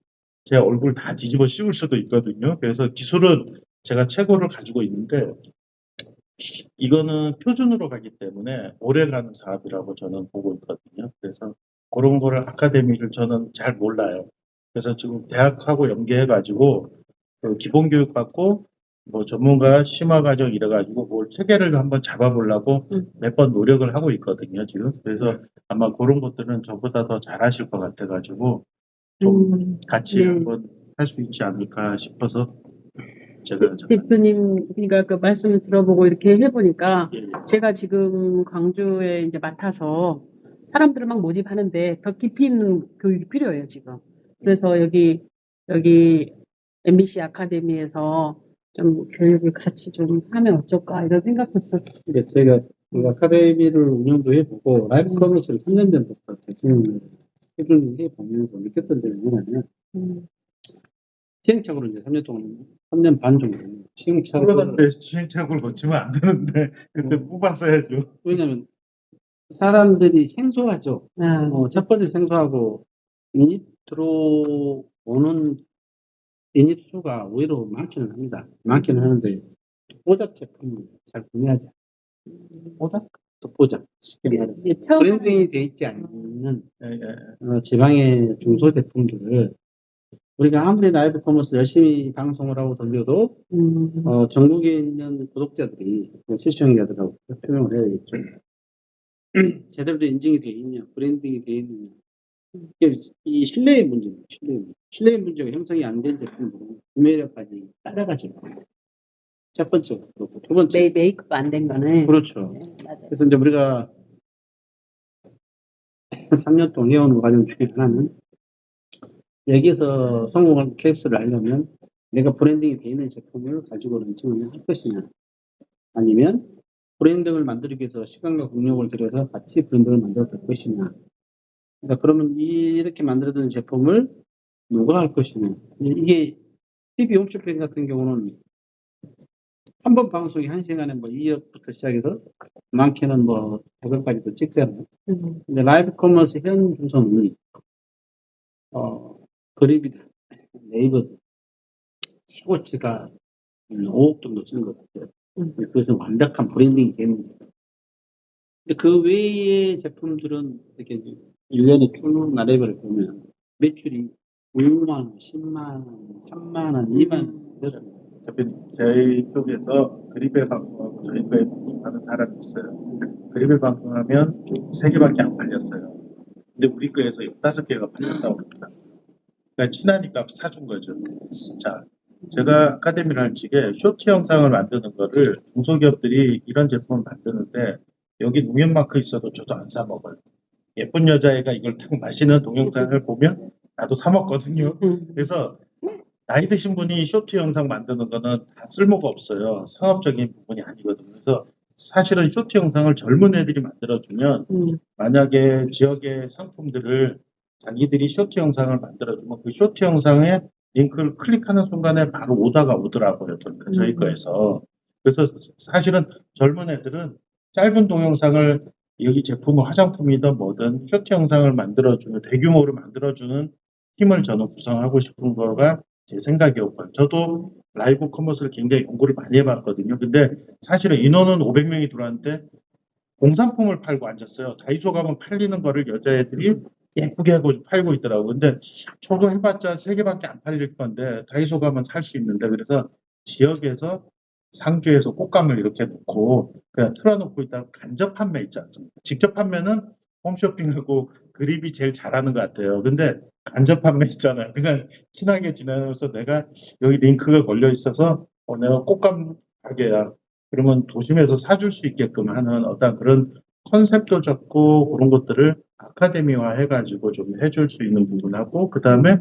제 얼굴 다 뒤집어 씌울 수도 있거든요. 그래서 기술은 제가 최고를 가지고 있는데 이거는 표준으로 가기 때문에 오래가는 사업이라고 저는 보고 있거든요. 그래서 그런 거를 아카데미를 저는 잘 몰라요. 그래서 지금 대학하고 연계해가지고 그 기본 교육 받고 뭐 전문가 심화 과정 이래가지고 뭘 체계를 한번 잡아보려고 몇 번 노력을 하고 있거든요. 지금 그래서 아마 그런 것들은 저보다 더 잘하실 것 같아가지고 좀 같이 네. 한번 할 수 있지 않을까 싶어서 제가 대표님, 그러니까 그 말씀을 들어보고 이렇게 해보니까 예, 예. 제가 지금 광주에 이제 맡아서 사람들을 막 모집하는데 더 깊이 있는 교육이 필요해요, 지금. 그래서 여기 MBC 아카데미에서 좀 교육을 같이 좀 하면 어쩔까 이런 생각도 들었어요. 근데 저희가 그 아카데미를 운영도 해보고 라이브 커머스를 3년 전부터 해주는지 보면서 느꼈던 점이 뭐냐면 시행착오로 이제 3년 동안 3년 반 정도 시행착오를 코로나 때 시행착오를 거치면 안 되는데 그때 뽑아서 해야죠. 왜냐하면 사람들이 생소하죠. 아, 첫 번째 생소하고 인입 들어오는 인입 수가 오히려 많기는 합니다. 많기는 하는데 독보적 제품을 잘 구매하지 않아요. 독보적. 쉽게 말해서 이게 처음 브랜딩이 돼 있지 않는 예, 예. 지방의 중소 제품들을 우리가 아무리 라이브 커머스 열심히 방송을 하고 돌려도 전국에 있는 구독자들이 시청자들하고 표명을 해야겠죠. 제대로 인증이 돼 있냐, 브랜딩이 돼 있느냐. 이게 이 신뢰의 문제입니다. 신뢰의 문제가 형성이 안 된 제품들은 구매력까지 따라가지 않아요. 첫 번째, 그렇고 두 번째. 메이크업 안 된 거는 그렇죠. 네, 맞아요. 그래서 이제 우리가 3년 동안 해온 과정 중에 하나는 여기에서 성공한 케이스를 하려면 내가 브랜딩이 돼 있는 제품을 가지고 런칭을 할 것이냐, 아니면 브랜딩을 만들기 위해서 시간과 국력을 들여서 같이 브랜딩을 만들어 볼 것이냐. 그러니까 그러면 이렇게 만들어진 제품을 누가 할 것이냐. 이게 TV 홈쇼핑 같은 경우는 한 번 방송이 1시간에 뭐 2억부터 시작해서 많게는 뭐 100억까지도 찍잖아요. 근데 라이브 커머스 현 주소는 그립이다, 네이버 최고치가 5억 정도 쓰는 것 같아요. 그것은 완벽한 브랜딩이 되는 거죠. 근데 그 외의 제품들은 이렇게 1년에 쭉 나래별을 보면 매출이 5만 원, 10만 원, 3만 원, 2만 원 그렇습니다. 대표님, 저희 쪽에서 그립에 방송하고 저희 거에 방송하는 사람이 있어요. 그립에 방송하면 3개밖에 안 팔렸어요. 근데 우리 거에서 15개가 팔렸다고 합니다. 그러니까 친하니까 사준 거죠. 자, 제가 아카데미를 할 적에 쇼트 영상을 만드는 거를 중소기업들이 이런 제품을 만드는데 여기 농협마크 있어도 저도 안 사 먹어요. 예쁜 여자애가 이걸 딱 마시는 동영상을 보면 나도 사 먹거든요. 그래서 나이 드신 분이 쇼트 영상 만드는 거는 다 쓸모가 없어요. 상업적인 부분이 아니거든요. 그래서 사실은 쇼트 영상을 젊은 애들이 만들어주면 만약에 지역의 상품들을 자기들이 쇼트 영상을 만들어주면 그 쇼트 영상에 링크를 클릭하는 순간에 바로 오다가 오더라고요. 저희 거에서. 그래서 사실은 젊은 애들은 짧은 동영상을 여기 제품은 화장품이든 뭐든 쇼트 영상을 만들어주는 대규모로 만들어주는 팀을 저는 구성하고 싶은 거가 제 생각이었고요. 저도 라이브 커머스를 굉장히 연구를 많이 해봤거든요. 근데 사실은 인원은 500명이 들어왔는데 공산품을 팔고 앉았어요. 다이소 가면 팔리는 거를 여자애들이 예쁘게 하고 팔고 있더라고요. 근데 저도 해봤자 3개밖에 안 팔릴 건데 다이소 가면 살 수 있는데 그래서 지역에서 상주에서 꽃감을 이렇게 놓고 그냥 틀어놓고 있다가 간접 판매 있지 않습니까? 직접 판매는 홈쇼핑하고 그립이 제일 잘하는 것 같아요. 근데 간접 판매 있잖아요. 그냥 친하게 지내면서 내가 여기 링크가 걸려 있어서 내가 꽃감 가게야. 그러면 도심에서 사줄 수 있게끔 하는 어떤 그런 컨셉도 잡고 그런 것들을 아카데미화 해가지고 좀 해줄 수 있는 부분하고 그 다음에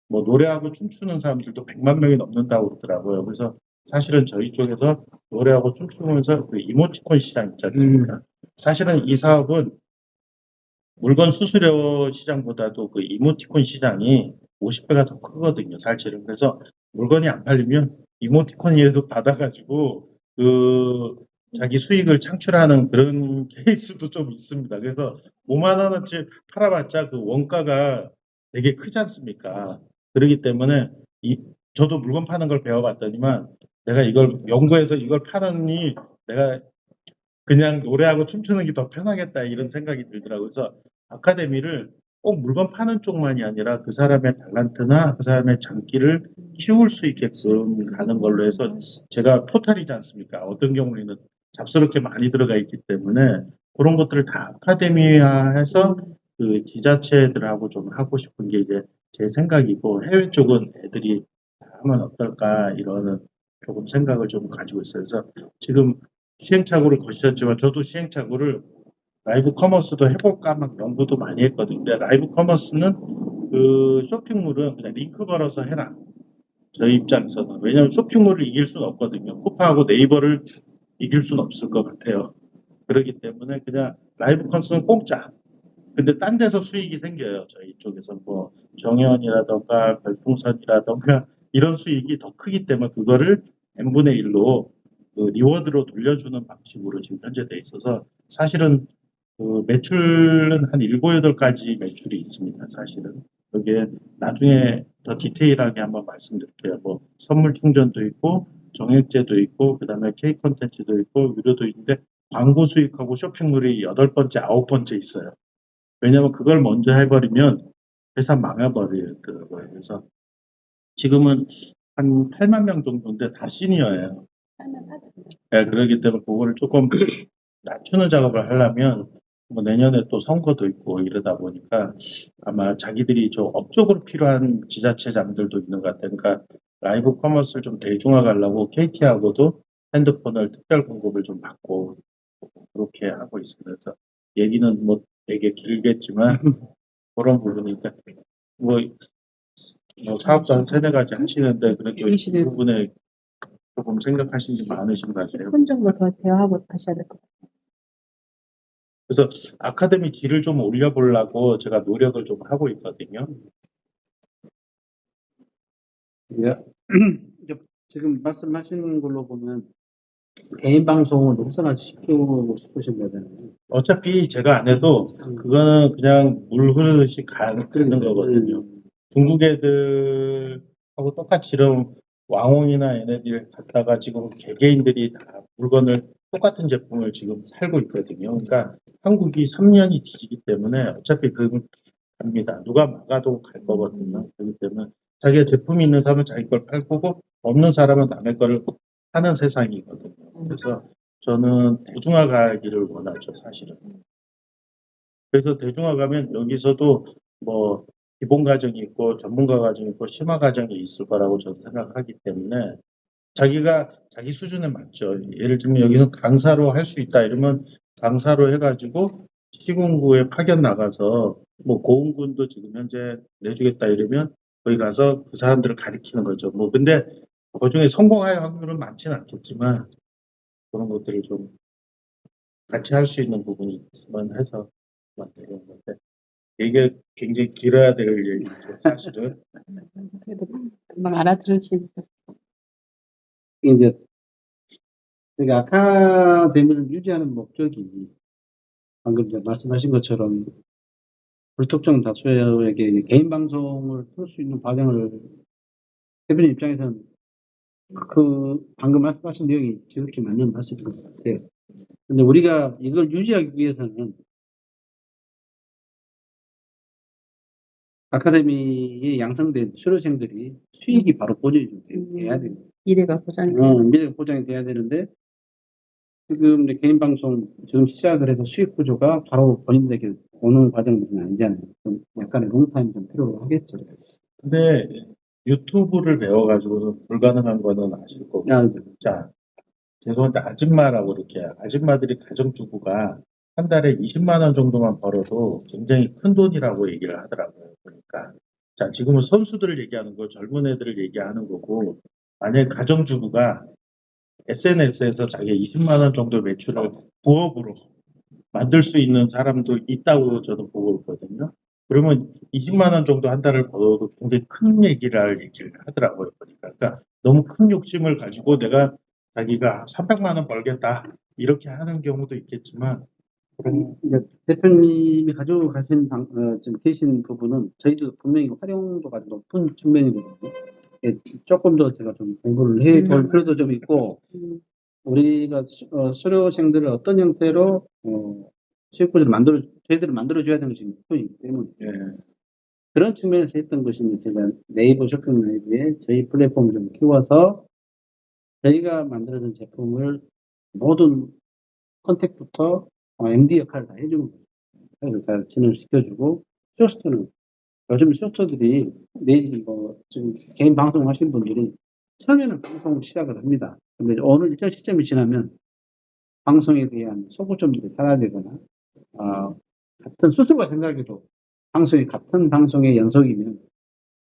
뭐 노래하고 춤추는 사람들도 100만 명이 넘는다고 그러더라고요. 그래서 사실은 저희 쪽에서 노래하고 춤추면서 그 이모티콘 시장 있지 않습니까? 사실은 이 사업은 물건 수수료 시장보다도 그 이모티콘 시장이 50배가 더 크거든요, 사실은. 그래서 물건이 안 팔리면 이모티콘이라도 받아가지고 그 자기 수익을 창출하는 그런 케이스도 좀 있습니다. 그래서 5만 원어치 팔아봤자 그 원가가 되게 크지 않습니까? 그렇기 때문에 저도 물건 파는 걸 배워봤더니만 내가 이걸 연구해서 이걸 파느니 내가 그냥 노래하고 춤추는 게 더 편하겠다 이런 생각이 들더라고요. 그래서 아카데미를 꼭 물건 파는 쪽만이 아니라 그 사람의 탤런트나 그 사람의 장기를 키울 수 있게끔 가는 걸로 해서 제가 포탈이지 않습니까? 어떤 경우에는 잡스럽게 많이 들어가 있기 때문에 그런 것들을 다 아카데미화해서 그 지자체들하고 좀 하고 싶은 게 이제 제 생각이고 해외 쪽은 애들이 하면 어떨까 이런 조금 생각을 좀 가지고 있어요. 그래서 지금 시행착오를 거치셨지만 저도 시행착오를 라이브 커머스도 해볼까 막 연구도 많이 했거든요. 근데 라이브 커머스는 그 쇼핑몰은 그냥 링크 걸어서 해라. 저희 입장에서는. 왜냐하면 쇼핑몰을 이길 수는 없거든요. 쿠파하고 네이버를 이길 수는 없을 것 같아요. 그렇기 때문에 그냥 라이브 커머스는 공짜. 근데 딴 데서 수익이 생겨요. 저희 쪽에서 뭐 정연이라던가 별풍선이라던가 이런 수익이 더 크기 때문에 그거를 n분의 1로 그 리워드로 돌려주는 방식으로 지금 현재 돼 있어서 사실은 그 매출은 한 7, 8가지 매출이 있습니다. 사실은. 여기에 나중에 더 디테일하게 한번 말씀드릴게요. 뭐 선물 충전도 있고 정액제도 있고 그다음에 K 콘텐츠도 있고 유료도 있는데 광고 수익하고 쇼핑몰이 8번째, 9번째 있어요. 왜냐면 그걸 먼저 해버리면 회사 망해버리더라고요. 그래서 지금은 한 8만 명 정도인데 다 시니어예요. 하면 사죠. 네, 그렇기 때문에 그거를 조금 낮추는 작업을 하려면 뭐 내년에 또 선거도 있고 이러다 보니까 아마 자기들이 저 업적으로 필요한 지자체장들도 있는 것 같아요. 그러니까 라이브 커머스를 좀 대중화하려고 KT하고도 핸드폰을 특별 공급을 좀 받고 그렇게 하고 있습니다. 그래서 얘기는 뭐 되게 길겠지만 그런 부분이니까 뭐 사업도 한 세네 가지 하시는데 그래도 이 21. 부분에 조금 생각하신 게 많으신 것 같아요. 10분 정도 더 대화하고 하셔야 될 것 같아요. 그래서 아카데미 질을 좀 올려보려고 제가 노력을 좀 하고 있거든요. 예. 이제 지금 말씀하시는 걸로 보면 개인 방송을 활성화시키고 싶으신 거잖아요. 어차피 제가 안 해도 그거는 그냥 물 흐르듯이 가는 거거든요. 중국 애들하고 똑같이 이런 왕원이나 얘네들 갖다가 지금 개개인들이 다 물건을 똑같은 제품을 지금 팔고 있거든요. 그러니까 한국이 3년이 뒤지기 때문에 어차피 그건 갑니다. 누가 막아도 갈 거거든요. 그렇기 때문에 자기가 제품이 있는 사람은 자기 걸 팔 거고 없는 사람은 남의 거를 하는 세상이거든요. 그래서 저는 대중화 가기를 원하죠, 사실은. 그래서 대중화 가면 여기서도 뭐 기본 과정이 있고 전문가 과정이 있고 심화 과정이 있을 거라고 저는 생각하기 때문에 자기가 자기 수준에 맞죠. 예를 들면 여기는 강사로 할 수 있다 이러면 강사로 해가지고 시군구에 파견 나가서 뭐 고흥군도 지금 현재 내주겠다 이러면 거기 가서 그 사람들을 가리키는 거죠. 뭐 근데 그중에 성공할 확률은 많지는 않겠지만 그런 것들을 좀 같이 할 수 있는 부분이 있으면 해서 만드는 건데 이게 굉장히 길어야 될 얘기죠. 사실은. 그래도 금방 알아들으시니까. 이제 제가 아카데미를 유지하는 목적이 방금 이제 말씀하신 것처럼 불특정 다수에게 개인 방송을 풀 수 있는 과정을 대표님 입장에서는 그 방금 말씀하신 내용이 지극히 맞는 말씀인 것 같아요. 근데 우리가 이걸 유지하기 위해서는 아카데미에 양성된 수료생들이 수익이 바로 보존이 좀 돼야 됩니다. 미래가 보장이 미래가 보장이 돼야 되는데 지금 이제 개인 방송 지금 시작을 해서 수익 구조가 바로 본인들에게 오는 과정은 아니잖아요. 좀 약간의 롱타임 좀 필요하겠죠. 근데 유튜브를 배워가지고는 불가능한 거는 아실 거고. 자, 죄송한데 아줌마라고 이렇게 아줌마들이 가정주부가 한 달에 20만 원 정도만 벌어도 굉장히 큰 돈이라고 얘기를 하더라고요. 그러니까 자, 지금은 선수들을 얘기하는 거, 젊은 애들을 얘기하는 거고 만약에 가정주부가 SNS에서 자기가 20만 원 정도 매출을 부업으로 만들 수 있는 사람도 있다고 저도 보고 있거든요. 그러면 20만 원 정도 한 달을 벌어도 굉장히 큰 얘기를 하더라고요. 그러니까 너무 큰 욕심을 가지고 내가 자기가 300만 원 벌겠다 이렇게 하는 경우도 있겠지만 이제 대표님이 가지고 가신 지금 계신 부분은 저희도 분명히 활용도가 높은 측면이거든요. 조금 더 제가 좀 공부를 해볼 필요도 좀 있고 우리가 수료생들을 어떤 형태로 수익구조를 저희들을 만들어줘야 되는 것이 목표이기 때문에 그런 측면에서 했던 것이 제가 네이버 쇼핑 라이브에 저희 플랫폼을 좀 키워서 저희가 만들어준 제품을 모든 컨택부터 MD 역할을 다 해주는 거예요. 다 진행시켜주고 쇼스트는 요즘 쇼스터들이 내지 지금 개인 방송 하신 분들이 처음에는 방송을 시작을 합니다. 근데 어느 일정 시점이 지나면 방송에 대한 소구점들이 사라지거나 같은 스스로가 생각해도 같은 방송의 연속이면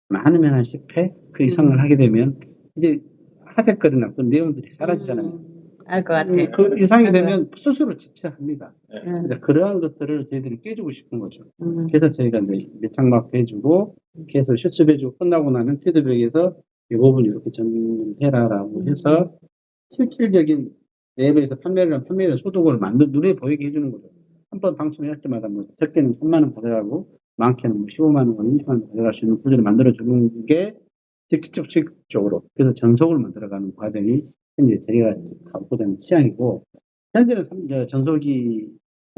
많으면 한 10회 그 이상을 하게 되면 이제 하재거리나 그런 내용들이 사라지잖아요. 알 것 같아. 그 이상이 되면 스스로 지쳐합니다. 네. 그러한 것들을 저희들이 깨주고 싶은 거죠. 그래서 저희가 매창마크 해주고 계속 실습해주고 끝나고 나면 피드백에서 이 부분 이렇게 정리해라라고 해서 실질적인 내부에서 판매를 소득을 눈에 보이게 해주는 거죠. 한 번 방송할 때마다 뭐 적게는 3만 원 가져가고 많게는 뭐 15만 원, 20만 원 가져갈 수 있는 구조를 만들어주는 게 직접적으로 그래서 전속을 만들어가는 과정이 현재 저희가 갖고자 하는 취향이고 현재는 전속이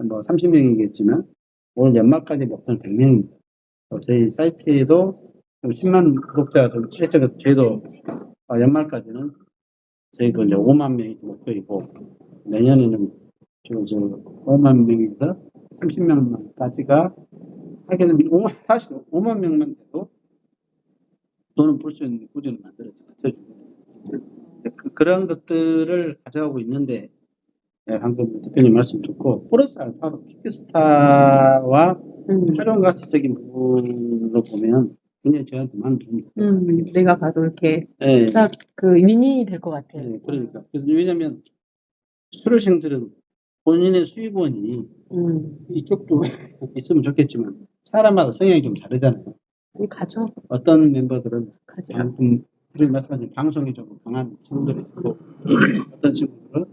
뭐 30명이겠지만 올 연말까지 목표는 100명입니다. 저희 사이트에도 10만 구독자가 좀 최저가 저희도 연말까지는 저희도 이제 5만 명이 목표이고 내년에는 지금 5만 명에서 30명까지가 하게 되면 사실 5만 명만 돼도 돈을 벌 수 있는 구조를 만들어주고 그런 것들을 가져가고 있는데 방금 대표님 말씀 듣고 플러스 알파로 킥스타와 활용 가치적인 부분으로 보면 굉장히 저한테 많은 도움이 돼요. 내가 봐도 이렇게 네. 딱 그 윈윈이 될 것 같아. 네, 그러니까. 왜냐면 수료생들은 본인의 수익원이 이쪽도 있으면 좋겠지만 사람마다 성향이 좀 다르잖아요. 가져. 어떤 멤버들은 가져. 좀 말씀하신 방송이 좀 강한 친구들이 있고 어떤 친구들은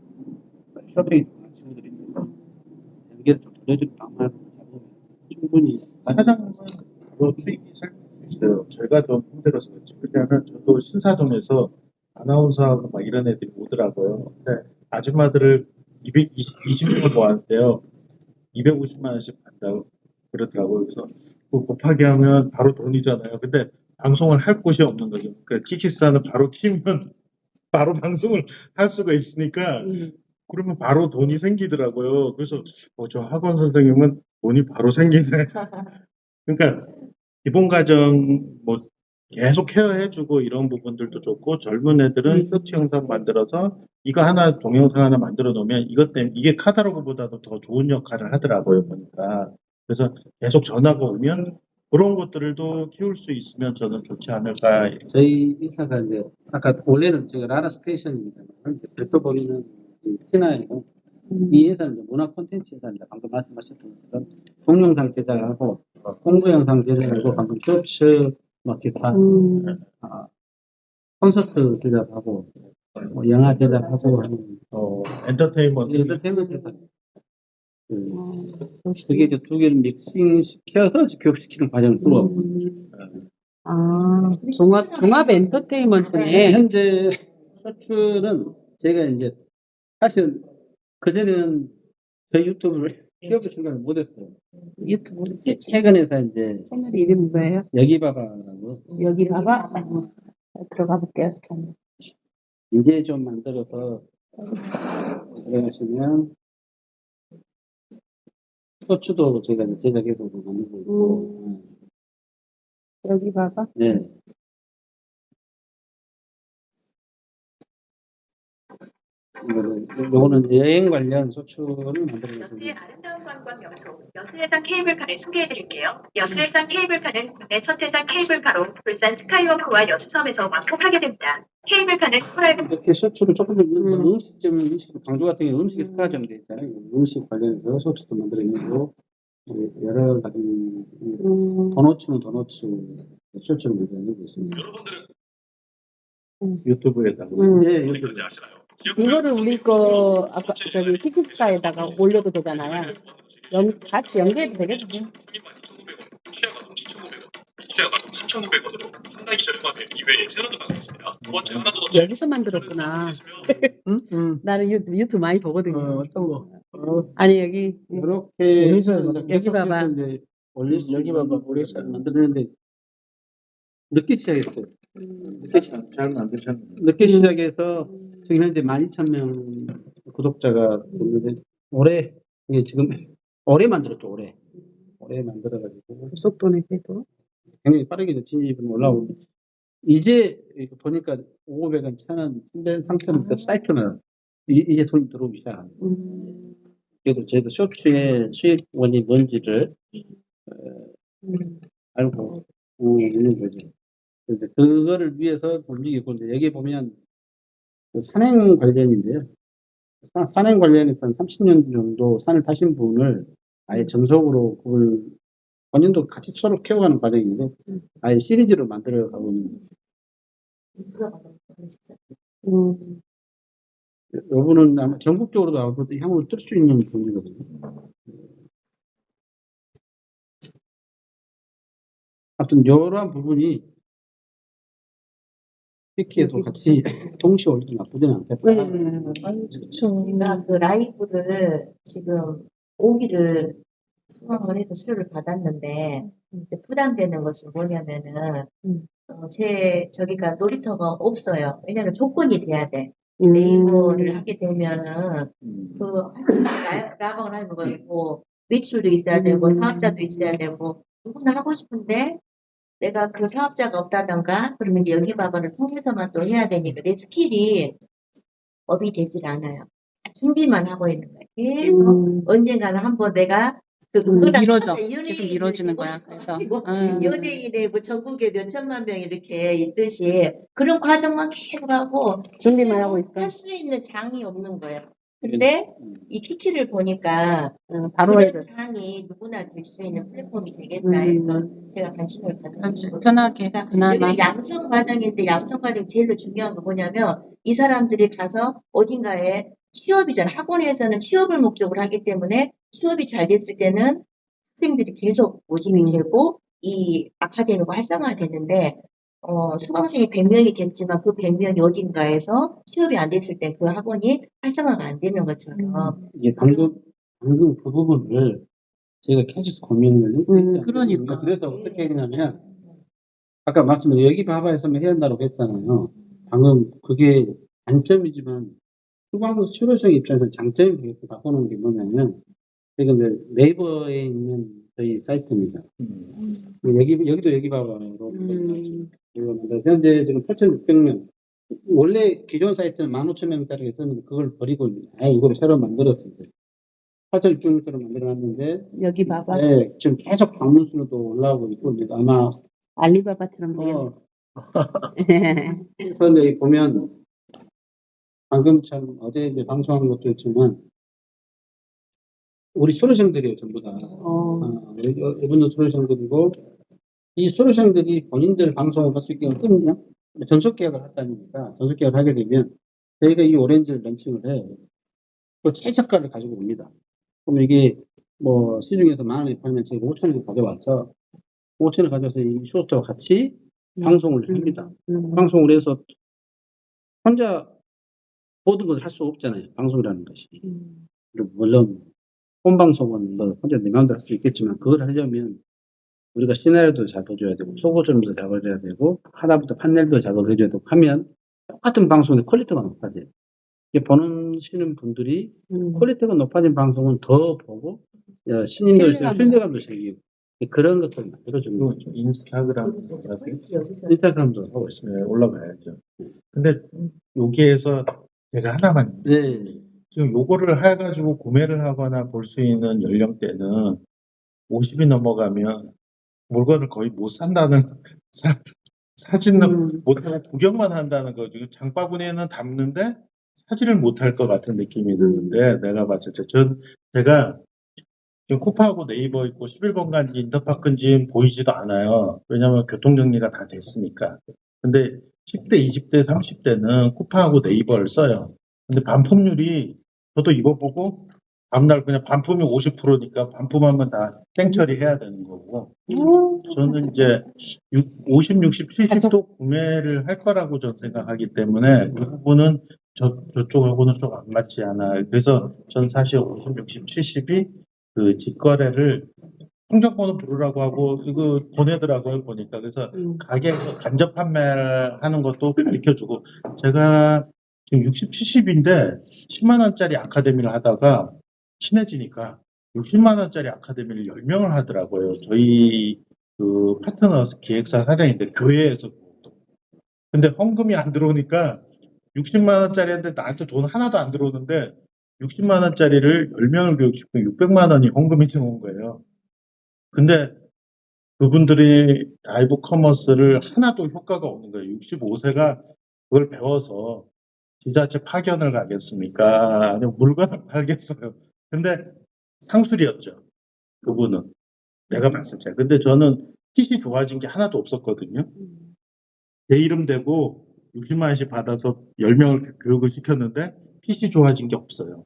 쇼핑이 강한 친구들이 있어서 연계를 좀 돌려주는 방법을 잡으면 충분히 사장님은 바로 수익이 살 수 있어요. 제가 좀 힘들어서 그렇지. 왜냐하면 저도 신사동에서 아나운서하고 막 이런 애들이 오더라고요. 근데 아줌마들을 220명을 모았는데요. 250만 원씩 받다고 그러더라고요. 그래서 그거 곱하기 하면 바로 돈이잖아요. 근데 방송을 할 곳이 없는 거죠. 그러니까 키키스타는 바로 키면 바로 방송을 할 수가 있으니까 그러면 바로 돈이 생기더라고요. 그래서 저 학원 선생님은 돈이 바로 생기네. 그러니까 기본 과정 뭐 계속 케어해주고 이런 부분들도 좋고 젊은 애들은 쇼트 영상 만들어서 이거 하나 동영상 하나 만들어 놓으면 이것 때문에 이게 카탈로그보다도 더 좋은 역할을 하더라고요 보니까. 그래서 계속 전화가 오면 그런 것들도 키울 수 있으면 저는 좋지 않을까. 저희 회사가 이제 아까 원래는 제가 라라 스테이션입니다만 별도 보이는 티나이고 이 회사는 이제 문화 콘텐츠 회사입니다. 방금 말씀하셨던 것처럼 동영상 제작하고 공부 영상 제작하고 방금 쇼츠 뭐 기타 콘서트 제작하고 뭐 영화 제작하고 하는 엔터테인먼트 엔터테인먼트 회사. 그게 이제 두 개를 믹싱 시켜서 교육시키는 과정을 뚫어. 종합 엔터테인먼트네. 현재 쇼츠는 제가 이제 사실 그전에는 저희 유튜브를 키워볼 생각을 못했어요. 유튜브 최근에서 이제 채널 이름이 뭐예요? 여기 봐봐라고 여기 봐봐. 들어가 볼게요. 이제 좀 만들어서 들어가시면 쇼츠도 제가 이제 제작해서 만들고 있고 여기 봐봐. 네. 요거는 여행 관련 쇼츠를 만들고 여수의 아름다운 관광 명소 여수해상 케이블카를 소개해드릴게요. 여수해상 케이블카는 국내 첫 해상 케이블카로 울산 스카이워크와 여수섬에서 완공하게 됩니다. 케이블카는 코랄 이렇게 쇼츠를 조금 더 음식 강조 같은 경우 음식에 특화점돼 있잖아요. 음식 관련해서 쇼츠도 만들어 있는 거 여러 가지 도너츠는 도너츠 쇼츠를 만들고 있습니다. 유튜브에다가 예, 유튜브. 이거를 우리 거 아까 저기 키키스타에다가 올려도 되잖아요. 같이 연계해도 되겠죠? 시야가 3,900원으로 상당히 저렴하게 이외에 샐러드가 있습니다. 두 번째 하나 더 여기서 만들었구나. 나는 유튜브 많이 보거든요. 어떤 거? 아니 여기 이렇게 여기 봐봐. 올릴 수 여기 봐봐. 우리 회사. 만드는데 늦게 시작했어요. 잘 만드셨네요. 늦게 시작해서 지금 현재 12,000명 구독자가 됐는데 올해 이게 지금 올해 만들었죠. 올해 만들어가지고 급속도네 그래도. 굉장히 빠르게 진입은 올라오고 이제 보니까 500원, 1,000원, 300원, 3,000원 사이트는 이제 돈이 들어오기 시작합니다. 그래도 저희도 쇼츠의 수익원이 뭔지를 알고 있는 거죠. 그래서 그거를 위해서 움직이고 이제 여기 보면 그 산행 관련인데요. 산행 관련해서 한 30년 정도 산을 타신 분을 아예 전속으로 그걸 본인도 같이 서로 키워가는 과정인데 아예 시리즈로 만들어 가고 있는 들어가서 그러시죠. 이분은 아마 전국적으로도 아무래도 향후를 뜰 수 있는 분이거든요. 하여튼 이러한 부분이 피키에도 같이 동시에 올리도 나쁘지는 않겠다. 아유, 좋죠. 제가 그 라이브를 지금 5기를 수강을 해서 수료를 받았는데 근데 부담되는 것은 뭐냐면은 저기가 놀이터가 없어요. 왜냐면 조건이 돼야 돼. 네이버를 하게 되면은 라방을 하는 거고 매출도 있어야 되고 사업자도 있어야 되고 누구나 하고 싶은데 내가 그 사업자가 없다던가 그러면 이제 여기바바를 통해서만 또 해야 되니까 내 스킬이 업이 되질 않아요. 준비만 하고 있는 거예요. 계속 언젠가는 한번 내가 미뤄져. 계속 미뤄지는 거야. 그래서. 연예인의 뭐 전국에 몇 천만 명 이렇게 있듯이 그런 과정만 계속 하고 준비만 하고 있어. 할 수 있는 장이 없는 거예요. 근데 이 키키를 보니까 바로 그런 해야 장이 누구나 될 수 있는 플랫폼이 되겠다 해서 제가 관심을 가졌어요. 편하게, 그나마. 여기는 양성 과정인데 양성 과정 제일 중요한 거 뭐냐면 이 사람들이 가서 어딘가에 취업이잖아. 학원에서는 취업을 목적으로 하기 때문에 취업이 잘 됐을 때는 학생들이 계속 모집이 되고 이 아카데미가 활성화되는데 수강생이 100명이 됐지만 그 100명이 어딘가에서 취업이 안 됐을 때 그 학원이 활성화가 안 되는 것처럼 이게 방금 그 부분을 저희가 계속 고민을 했지 않습니까? 그러니까. 그래서 어떻게 했냐면 아까 말씀드린 여기 바바에서만 해야 한다고 했잖아요. 방금 그게 단점이지만 수료생 입장에서 장점이 되게 바꾸는 게 뭐냐면 이건 네이버에 있는 저희 사이트입니다. 여기도 여기 바바로 현재 지금 8,600명. 원래 기존 사이트는 15,000명짜리가 있었는데 그걸 버리고 이걸 새로 만들었어요. 8,600명처럼 만들어놨는데 여기 봐봐. 네, 지금 계속 방문 수도 올라오고 있고 이제 아마 알리바바처럼 되겠네. 그래서 이제 보면 방금 참 어제 이제 방송한 것도 있지만 우리 수료생들이에요 전부 다. 이분도 수료생들이고 이 수료생들이 본인들 방송을 할 수 있게 어떤 전속 계약을 한다니까 전속 계약을 하게 되면 저희가 이 오렌지를 런칭을 해요. 또 최저가를 가지고 옵니다. 그럼 이게 뭐 시중에서 10,000원에 팔면 저희가 5,000원을 가져와서 5,000원을 가져와서 이 쇼트와 같이 방송을 합니다. 방송을 해서 혼자 모든 걸 할 수 없잖아요. 방송이라는 것이. 물론 홈방송은 뭐 혼자 내 마음대로 할 수 있겠지만 그걸 하려면 우리가 시나리오도 잡아줘야 되고 소고점도 잡아줘야 되고 하다부터 판넬도 작업해줘야 되고 하면 똑같은 방송의 퀄리티가 높아져요. 이게 보시는 분들이 퀄리티가 높아진 방송은 더 보고 신임도 있어요. 신뢰감도 생기고 그런 것들을 만들어주는 거죠. 인스타그램 인스타그램도 하고 있습니다. 네, 올라가야죠. 근데 여기에서 제가 하나만 네. 지금 요거를 해가지고 구매를 하거나 볼 수 있는 연령대는 50이 넘어가면 물건을 거의 못 산다는 사진은 못하고 구경만 한다는 거죠. 장바구니에는 담는데 사진을 못할 것 같은 느낌이 드는데 내가 봤을 때 제가 지금 쿠파하고 네이버 있고 11번가인지 인터파크인지 보이지도 않아요. 왜냐하면 교통정리가 다 됐으니까. 근데 10대, 20대, 30대는 쿠파하고 네이버를 써요. 근데 반품률이 저도 이거 보고 다음날 그냥 반품이 50%니까 반품하면 다 땡처리해야 되는 거고 저는 이제 50, 60, 70도 구매를 할 거라고 저는 생각하기 때문에 이 부분은 저쪽하고는 좀 안 맞지 않아. 그래서 전 사실 50, 60, 70이 그 직거래를 통장번호 부르라고 하고 이거 보내더라고요 보니까. 그래서 가게에서 간접 판매하는 것도 가르쳐주고 제가 지금 60, 70인데 10만 원짜리 아카데미를 하다가 친해지니까 60만 원짜리 아카데미를 10명을 하더라고요. 저희 그 파트너 기획사 사장인데 교회에서. 근데 헌금이 안 들어오니까 60만 원짜리인데 나한테 돈 하나도 안 들어오는데 60만 원짜리를 10명을 교육시키면 600만 원이 헌금이 들어온 거예요. 근데 그분들이 라이브 커머스를 하나도 효과가 없는 거예요. 65세가 그걸 배워서 지자체 파견을 가겠습니까? 아니면 물건을 팔겠어요? 근데 상술이었죠. 그분은. 내가 봤을 때. 근데 저는 핏이 좋아진 게 하나도 없었거든요. 내 이름 대고 60만 원씩 받아서 10명을 교육을 시켰는데 PC 좋아진 게 없어요.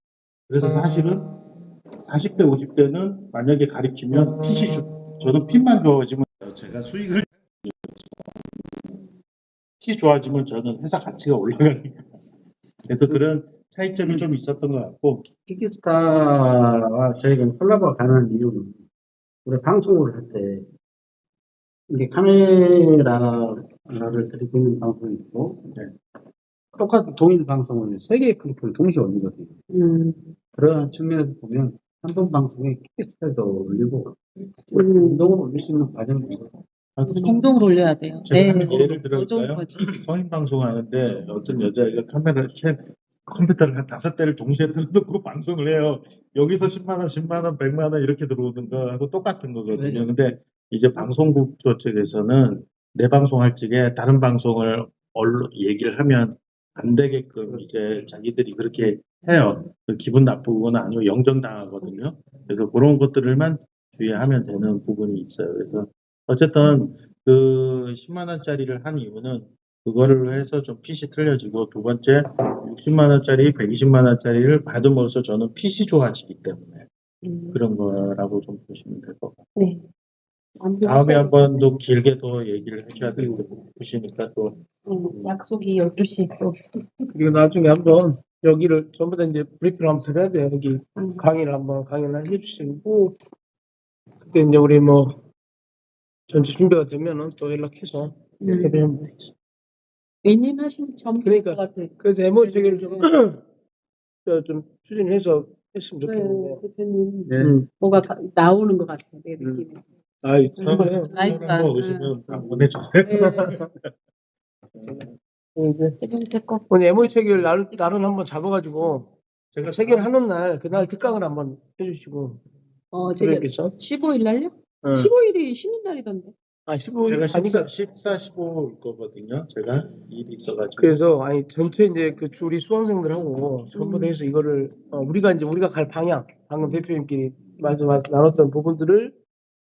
그래서 사실은 40대, 50대는 만약에 가리키면 저는 핀만 좋아지면 제가 수익을 PC 좋아지면 저는 회사 가치가 올라가니까. 그래서 그런 차이점이 좀 있었던 것 같고. 키키스타와 저희가 콜라보가 가능한 이유는 우리 방송을 할 때 이게 카메라를 들이대는 방송이 있고 똑같은 동일 방송을 3개의 클립을 동시에 올리거든요. 그런 측면에서 보면 한 번 방송에 키키스타도 올리고 운동을 올릴 수 있는 과정이 있어요. 공동으로 올려야 돼요. 제가 네. 하나 예를 더 좋은 들어볼까요? 거죠. 성인 방송하는데 어떤 여자애가 컴퓨터를 한 5대를 동시에 틀어놓고 방송을 해요. 여기서 10만 원, 10만 원, 100만 원 이렇게 들어오는 거하고 똑같은 거거든요. 근데 이제 방송국 쪽에서는 내 방송할 적에 다른 방송을 얘기를 하면 안 되게끔 이제 자기들이 그렇게 해요. 기분 나쁘거나 아니면 영정당하거든요. 그래서 그런 것들을만 주의하면 되는 부분이 있어요. 그래서 어쨌든 그 10만 원짜리를 한 이유는 그거를 해서 좀 핏이 틀려지고, 두 번째 60만 원짜리, 120만 원짜리를 받음으로써 저는 핏이 좋아지기 때문에 그런 거라고 좀 보시면 될 것 같아요. 네. 다음에 한 번 더 길게 더 얘기를 해줘야 될 것 보시니까 또 약속이 12시 또. 그리고 나중에 한번 여기를 전부 다 이제 브리핑을 한번 드려야 돼요. 여기 강의를 해주시고, 그때 이제 우리 뭐 전체 준비가 되면은 또 연락해서 대변인 모시겠습니다. 왜님 하시면 점 그러니까. 것 같아요. 그래서 MOU 체계를 좀 추진해서 했으면 좋겠는데. 네, 대표님 네. 뭐가 나오는 것 같아요. 내 느낌에. 아이, 저는 그러니까. 한번 오시면 다 보내주세요. 오늘 MOU 체계를 날은 한번 잡아가지고 제가 체계를 날 그날 특강을 한번 해주시고. 제가 그러겠죠? 15일 날요? 응. 15일이 쉬는 날이던데. 아, 15일 제가 아니까 14, 15일 거거든요. 제가 일이 있어가지고. 그래서 전체 이제 그 우리 수강생들하고 전부 다 해서 이거를 우리가 갈 방향, 방금 대표님끼리 나눴던 부분들을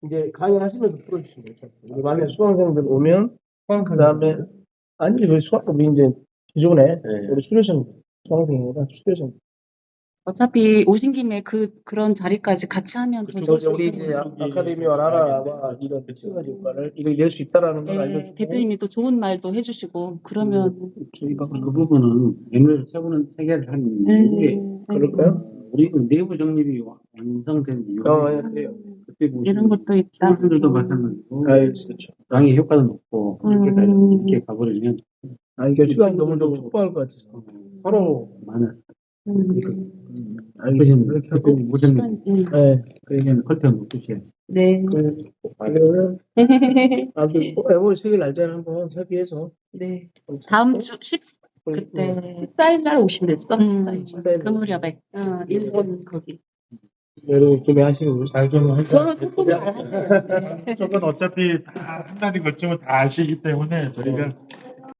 이제 강의하시면서 풀어주시면 돼요. 우리 만약에 수강생들 오면 그다음에 아니 우리 이제 기존에 우리 수료생 수강생이라 수료생. 어차피 오신 김에 그런 자리까지 같이 하면 더 좋을 수 우리 있어요. 이제 아카데미와 라라와 이런 가지 효과를 이걸 낼 수 있다라는 걸 알려주고. 대표님이 또 좋은 말도 해주시고 그러면 저희가 그 부분은 MOU를 체결을 한 이후에 그럴까요? 우리 그 내부 정립이 완성된 이후에 그래요. 그때 이런 보시면 것도 있다. 친구들도 마찬가지고 그렇죠. 강의 효과도 높고 이렇게 가버리면 이게 시간이 너무 좀 촉박할 것 같아서. 서로 많았어요. 알겠습니다. 이렇게 하고. 무슨 네. 그러면 컬트 놓듯이 네. 그러면 MOU 체계 날짜를 한번 협의해서. 네. 다음 주 그때 14일 날 오신댔어. 14일. 그 무렵에. 일본 거기. 여러분 기대하시고 잘 좀 해서. 저는 소통 잘 하세요. 저건 어차피 다 한 달이 걸치면 다 아시기 때문에 저희가